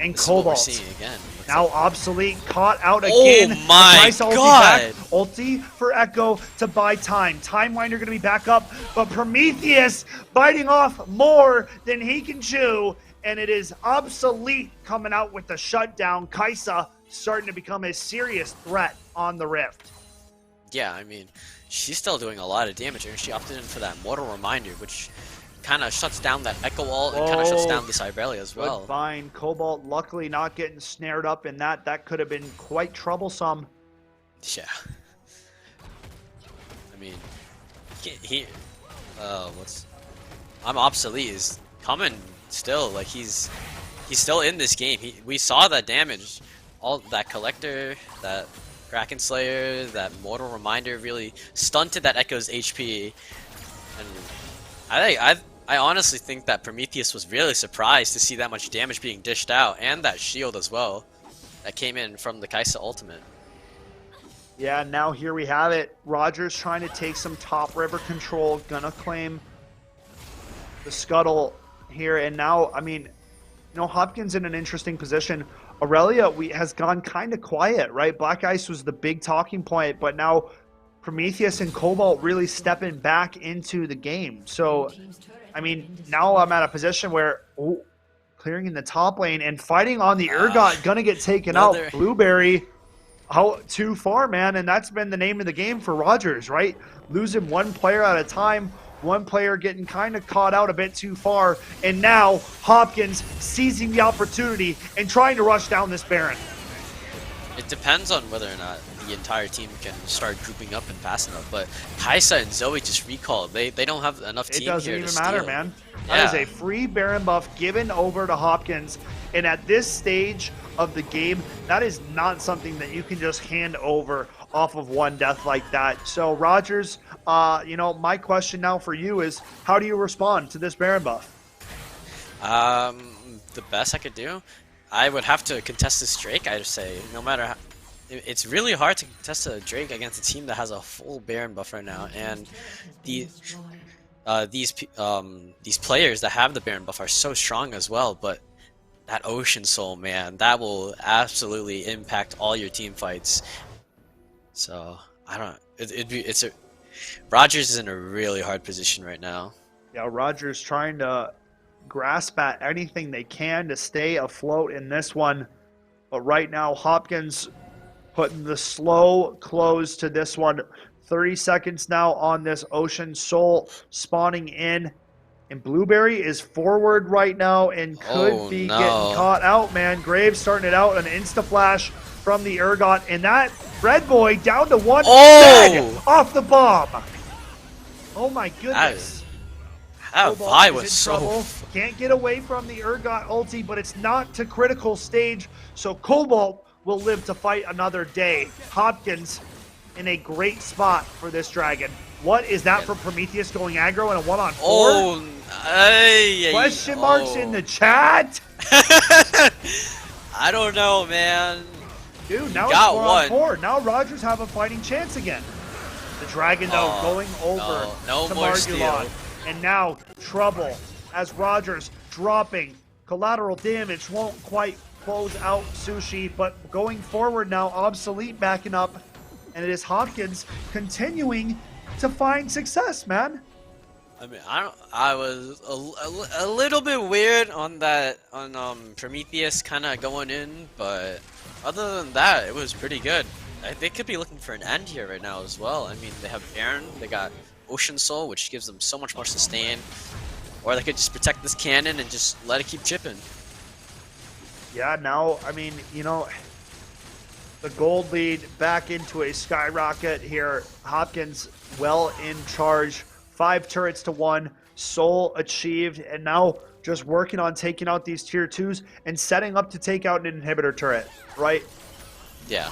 and This is what we're Cobalt. seeing again. It's Now like, Obsolete caught out again. Oh my Nice ulti God. back. Ulti for Echo to buy time. Time Winder gonna be back up, but Prometheus biting off more than he can chew, and it is Obsolete coming out with the shutdown. Kaisa starting to become a serious threat on the Rift. yeah, I mean, she's still doing a lot of damage, and she opted in for that Mortal Reminder, which kind of shuts down that Echo ult and kind of shuts down this Ibelia as well. Good find. Cobalt luckily not getting snared up in that. That could have been quite troublesome. Yeah. I mean, I'm Obsolete is coming still. Like he's still in this game. We saw that damage, all that Collector, that Kraken Slayer, that Mortal Reminder really stunted that Echo's HP, and I honestly think that Prometheus was really surprised to see that much damage being dished out, and that shield as well that came in from the Kaisa ultimate. Yeah, now here we have it. Rogers trying to take some top river control, gonna claim the scuttle here, and now, I mean, you know, Hopkins in an interesting position. Aurelia has gone kind of quiet, right? Black Ice was the big talking point, but now Prometheus and Cobalt really stepping back into the game. So, I mean, now I'm at a position where, clearing in the top lane and fighting on the Urgot, gonna get taken out. Blueberry, how too far, man, and that's been the name of the game for Rogers, right? Losing one player at a time, one player getting kind of caught out a bit too far, and now Hopkins seizing the opportunity and trying to rush down this Baron. depends on whether or not the entire team can start grouping up and passing up. But Kaisa and Zoe just recalled. They don't have enough It team doesn't here even to matter, steal. man. Yeah. That is a free Baron buff given over to Hopkins. And at this stage of the game, that is not something that you can just hand over off of one death like that. So, Rogers, you know, my question now for you is, how do you respond to this Baron buff? The best I could do, I would have to contest this Drake. I'd say, no matter how, it's really hard to contest a Drake against a team that has a full Baron buff right now, and these players that have the Baron buff are so strong as well. But that Ocean Soul, man, that will absolutely impact all your team fights. So I don't. Rogers is in a really hard position right now. Yeah, Rogers trying to grasp at anything they can to stay afloat in this one. But right now, Hopkins putting the slow close to this one. 30 seconds now on this Ocean Soul spawning in. And Blueberry is forward right now and could be getting caught out, man. Graves starting it out, an insta-flash from the Urgot. And that Red Boy down to one dead off the bomb. Oh my goodness. That Vi was so... Can't get away from the Urgot ulti, but it's not to critical stage. So Cobalt will live to fight another day. Hopkins in a great spot for this dragon. What is that for Prometheus going aggro in a 1-on-4? Oh, Question marks in the chat? I don't know, man. Dude, now got it's 1-on-4. Now Rogers have a fighting chance again. The dragon, though, going over no to more Margulon. steal. And now trouble as Rogers dropping. Collateral damage won't quite close out Sushi, but going forward now, Obsolete backing up. And it is Hopkins continuing to find success, man. I mean, I was a little bit weird on that, on Prometheus kind of going in, but other than that, it was pretty good. They could be looking for an end here right now as well. I mean, they have Baron, they got Ocean Soul, which gives them so much more sustain, or they could just protect this cannon and just let it keep chipping. Yeah, now, I mean, you know, the gold lead back into a skyrocket here. Hopkins well in charge. 5 turrets to 1. Soul achieved. And now just working on taking out these tier 2s and setting up to take out an inhibitor turret, right? Yeah.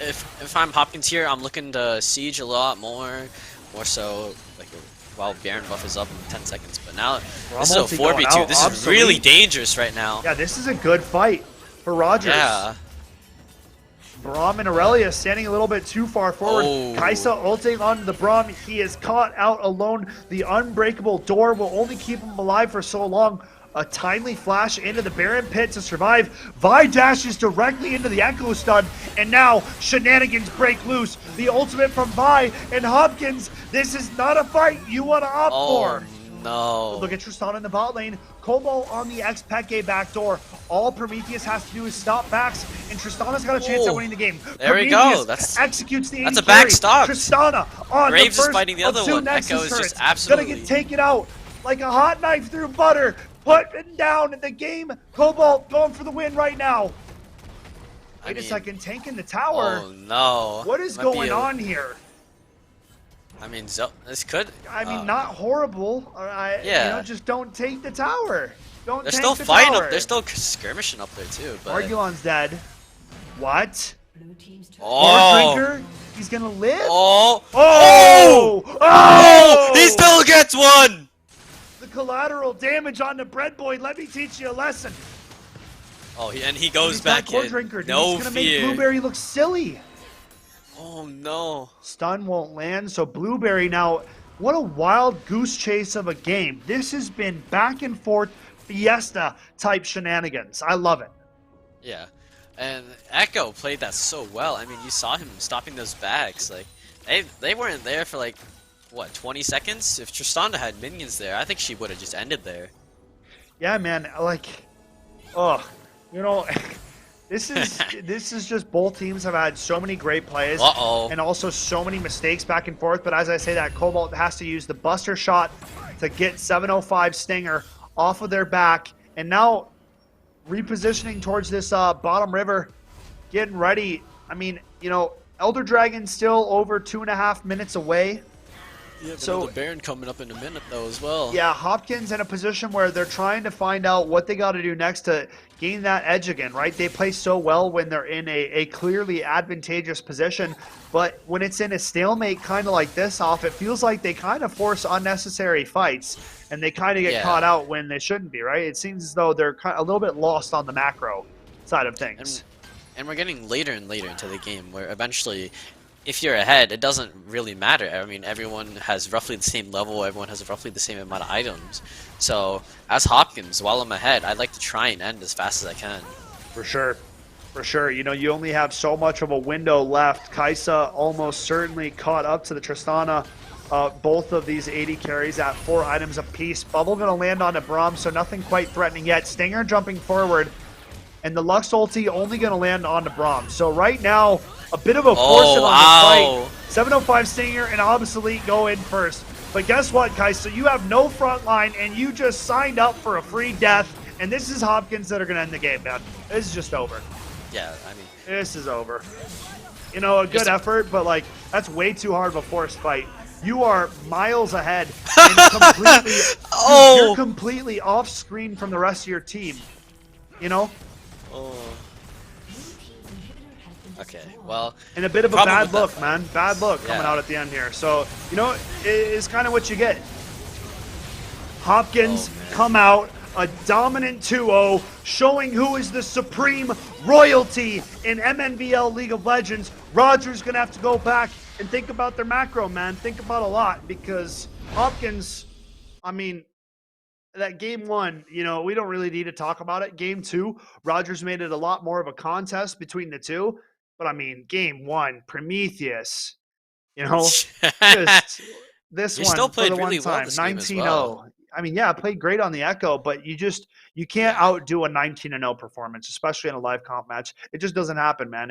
If I'm Hopkins here, I'm looking to siege a lot more so like while Baron buff is up in 10 seconds. But now this is a 4v2. This is really dangerous right now. Yeah, this is a good fight for Rogers. Yeah. Braum and Aurelia standing a little bit too far forward. Kaisa ulting onto the Braum. He is caught out alone. The unbreakable door will only keep him alive for so long. A timely flash into the Baron pit to survive. Vi dashes directly into the Echo Stun. And now shenanigans break loose. The ultimate from Vi and Hopkins. This is not a fight you want to opt for. No. Look at Tristan in the bot lane. Cobalt on the X-Peke backdoor. All Prometheus has to do is stop backs, and Tristana's got a chance at winning the game. There we go. That's executes the a back stop. Tristana on Graves the first is fighting the other one. Nexus Echo is turrets. just absolutely Gonna get taken out like a hot knife through butter. Putting down the game. Cobalt going for the win right now. Wait a second, tanking the tower. Oh no. What is going on here? I mean, this could. I mean, not horrible. Yeah. You know, just don't take the tower. Don't. They're tank still the fighting tower. up. They're still skirmishing up there too. But Argulon's dead. What? Oh. Drinker? He's gonna live? Oh. Oh! Oh! Oh! He still gets one. The collateral damage on the Bread Boy. Let me teach you a lesson. Oh, and he goes He's back not in. Drinker, No He's gonna fear. make Blueberry look silly. Oh no. Stun won't land, so Blueberry now, what a wild goose chase of a game. This has been back and forth fiesta type shenanigans. I love it. Yeah. And Echo played that so well. I mean, you saw him stopping those bags. Like, they weren't there for like, what, 20 seconds? If Tristana had minions there, I think she would have just ended there. Yeah, man, like, oh, you know, this is just both teams have had so many great plays and also so many mistakes back and forth. But as I say that, Cobalt has to use the Buster shot to get 705 Stinger off of their back. And now repositioning towards this bottom river. getting ready. I mean, Elder Dragon's still over 2.5 minutes away. Yeah, So- another Baron coming up in a minute though as well. Yeah, Hopkins in a position where they're trying to find out what they got to do next to gain that edge again, right? They play so well when they're in a clearly advantageous position, but when it's in a stalemate kind of like this off, it feels like they kind of force unnecessary fights, and they kind of get caught out when they shouldn't be, right? It seems as though they're a little bit lost on the macro side of things. And we're getting later and later into the game where eventually, if you're ahead, it doesn't really matter. I mean, everyone has roughly the same level, everyone has roughly the same amount of items. So, as Hopkins, while I'm ahead, I'd like to try and end as fast as I can. For sure. For sure. You only have so much of a window left. Kaisa almost certainly caught up to the Tristana. Both of these 80 carries at 4 items apiece. Bubble going to land on the Braum, so nothing quite threatening yet. Stinger jumping forward. And the Lux ulti only going to land on the Braum. So right now, a bit of a force on this fight. 705 Stinger and Obsolete go in first. But guess what, Kaisa? You have no front line, and you just signed up for a free death. And this is Hopkins that are going to end the game, man. This is just over. Yeah, I mean... This is over. A good effort, but, that's way too hard of a forced fight. You are miles ahead and completely, you're completely off screen from the rest of your team. Oh. Okay, well... And a bit of a bad look, man. Bad look coming out at the end here. So, it's kind of what you get. Hopkins come out, a dominant 2-0, showing who is the supreme royalty in Mnvl League of Legends. Rogers going to have to go back and think about their macro, man. Think about a lot, because Hopkins, I mean, that game 1, we don't really need to talk about it. Game 2, Rogers made it a lot more of a contest between the two. But, I mean, game 1, Prometheus, just this You one still played for the really one well time, this game 19-0. as well. I mean, yeah, played great on the Echo, but you can't outdo a 19-0 performance, especially in a live comp match. It just doesn't happen, man.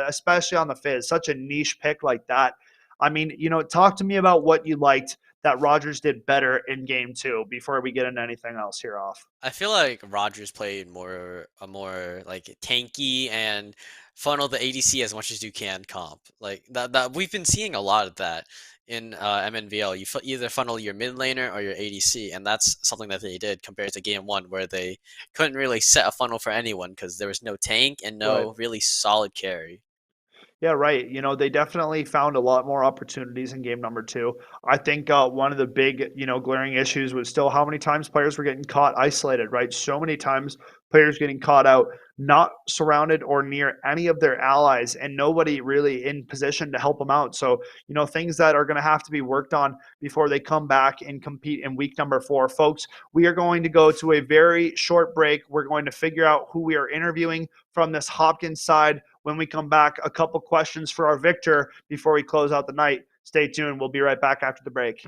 Especially on the Fizz, such a niche pick like that. I mean, talk to me about what you liked that Rogers did better in game 2 before we get into anything else here off. I feel like Rogers played a more like tanky and funnel the ADC as much as you can comp. Like that we've been seeing a lot of that in Mnvl. You either funnel your mid laner or your ADC, and that's something that they did compared to game 1 where they couldn't really set a funnel for anyone because there was no tank and no really solid carry. Yeah, right. They definitely found a lot more opportunities in game number 2. I think one of the big, glaring issues was still how many times players were getting caught isolated, right? So many times players getting caught out, not surrounded or near any of their allies, and nobody really in position to help them out. So, things that are going to have to be worked on before they come back and compete in week number 4. Folks, we are going to go to a very short break. We're going to figure out who we are interviewing from this Hopkins side. When we come back, a couple questions for our Victor before we close out the night. Stay tuned. We'll be right back after the break.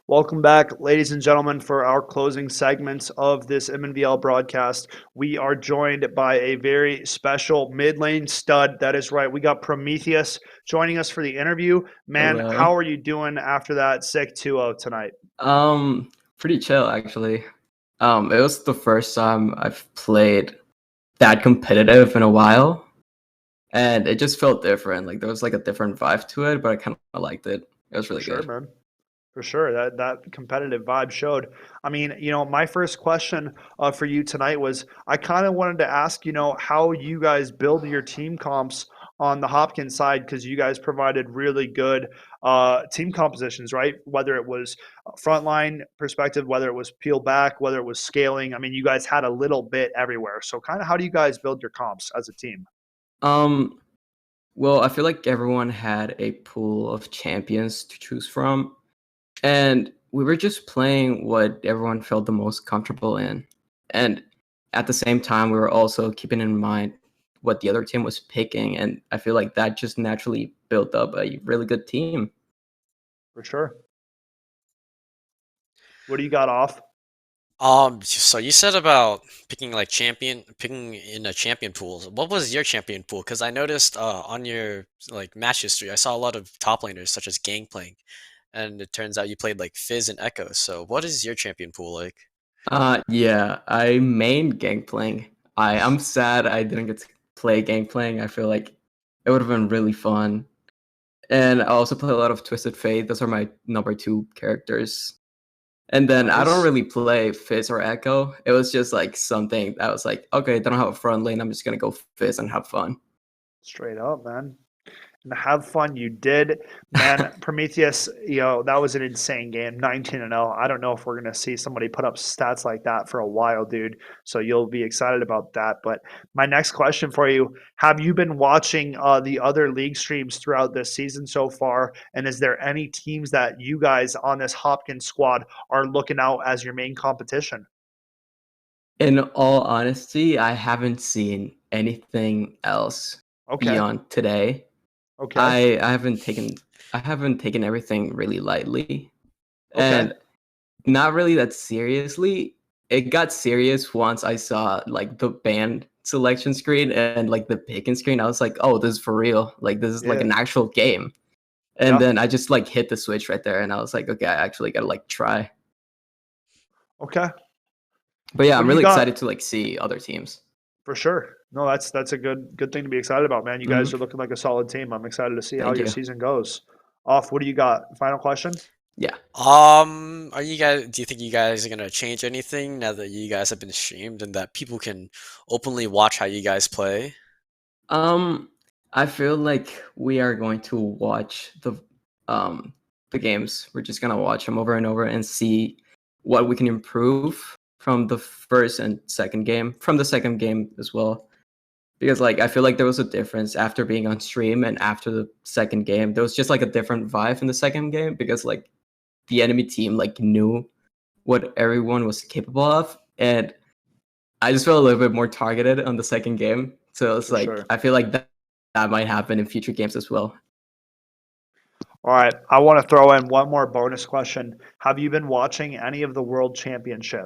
Welcome back, ladies and gentlemen, for our closing segments of this Mnvl broadcast. We are joined by a very special mid lane stud. That is right. We got Prometheus joining us for the interview. Man, Hello. how are you doing after that sick 2-0 tonight? Pretty chill actually. It was the first time I've played that competitive in a while, and it just felt different. Like there was like a different vibe to it, but I kind of liked it. It was For really sure, good. man. For sure, that competitive vibe showed. I mean, my first question for you tonight was I kind of wanted to ask, how you guys build your team comps on the Hopkins side because you guys provided really good team compositions, right? Whether it was frontline perspective, whether it was peel back, whether it was scaling. I mean, you guys had a little bit everywhere. So, kind of, how do you guys build your comps as a team? Um, well, I feel like everyone had a pool of champions to choose from, and we were just playing what everyone felt the most comfortable in. And at the same time, we were also keeping in mind what the other team was picking, and I feel like that just naturally built up a really good team. For sure. What do you got off? So you said about picking in a champion pool. What was your champion pool? Because I noticed on your like match history, I saw a lot of top laners such as Gangplank, and it turns out you played like Fizz and Echo. So what is your champion pool like? Yeah, I main Gangplank. I'm sad I didn't get to play Gangplank. I feel like it would have been really fun. And I also play a lot of Twisted Fate. Those are my number two characters. And then I don't Nice. really play Fizz or Echo. It was just like something that was like, okay, they don't have a front lane. I'm just gonna go Fizz and have fun. Straight up, man. And have fun. You did, man. Prometheus, that was an insane game. 19-0. I don't know if we're gonna see somebody put up stats like that for a while, dude. So you'll be excited about that. But my next question for you: have you been watching the other league streams throughout this season so far? And is there any teams that you guys on this Hopkins squad are looking out as your main competition? In all honesty, I haven't seen anything else Okay. beyond today. Okay. I haven't taken everything really lightly. Okay. And not really that seriously. It got serious once I saw like the band selection screen and like the picking screen. I was like, oh, this is for real. Like this is like Yeah. an actual game. And Yeah. then I just like hit the switch right there and I was like, okay, I actually gotta like try. Okay. But yeah, What I'm do you really got? excited to like see other teams. For sure. No, that's a good thing to be excited about, man. You guys are Hmm. looking like a solid team. I'm excited to see how Thank your you. season goes. Off, what do you got? Final question? Yeah. Do you think you guys are gonna change anything now that you guys have been streamed and that people can openly watch how you guys play? Um, I feel like we are going to watch um the games. We're just gonna watch them over and over and see what we can improve from the first and second game, from the second game as well. Because like I feel like there was a difference after being on stream and after the second game. There was just like a different vibe in the second game because like the enemy team like knew what everyone was capable of, and I just felt a little bit more targeted on the second game. So it's For like sure. I feel like that might happen in future games as well. All right. I want to throw in one more bonus question. Have you been watching any of the World Championship?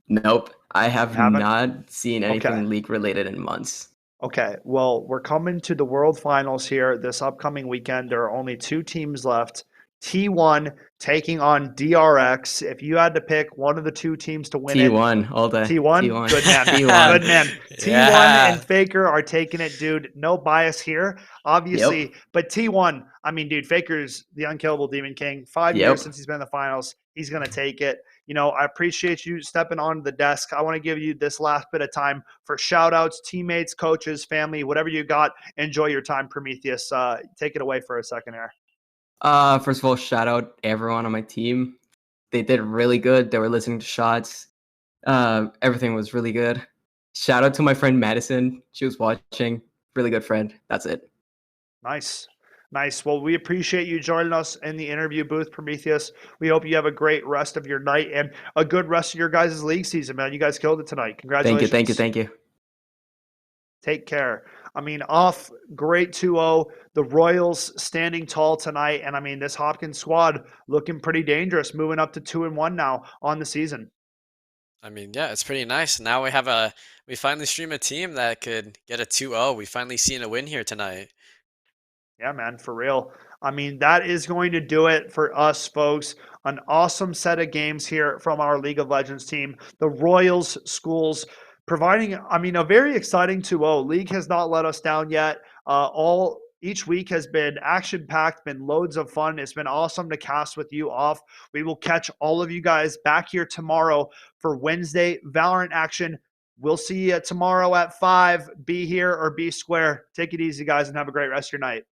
Nope, I You have haven't? not seen Okay. anything league related in months. Okay, well, we're coming to the World Finals here this upcoming weekend. There are only two teams left. T1 taking on DRX. If you had to pick one of the two teams to win it, T1 all day. T1, T1. good man. T1. Good man. T1 and Yeah. Faker are taking it, dude. No bias here, Yep. obviously. But T1, I mean, dude, Faker's the unkillable Demon King. 5 years Yep. since he's been in the finals. He's going to take it. I appreciate you stepping onto the desk. I want to give you this last bit of time for shout outs, teammates, coaches, family, whatever you got. Enjoy your time, Prometheus. Take it away for a second here. First of all, shout out everyone on my team. They did really good. They were listening to shots. Everything was really good. Shout out to my friend Madison. She was watching. Really good friend. That's it. Nice. Nice. Well, we appreciate you joining us in the interview booth, Prometheus. We hope you have a great rest of your night and a good rest of your guys' league season, man. You guys killed it tonight. Thank you. Thank you. Congratulations. Thank you. Take care. I mean, off great 2-0. The Royals standing tall tonight. And I mean, this Hopkins squad looking pretty dangerous, moving up to 2-1 now on the season. I mean, yeah, it's pretty nice. Now we finally stream a team that could get a 2-0. We finally seen a win here tonight. Yeah, man, for real. I mean, that is going to do it for us, folks. An awesome set of games here from our League of Legends team. The Royals schools providing, I mean, a very exciting 2-0. League has not let us down yet. Each week has been action packed, been loads of fun. It's been awesome to cast with you off. We will catch all of you guys back here tomorrow for Wednesday Valorant action. We'll see you tomorrow at 5. Be here or be square. Take it easy, guys, and have a great rest of your night.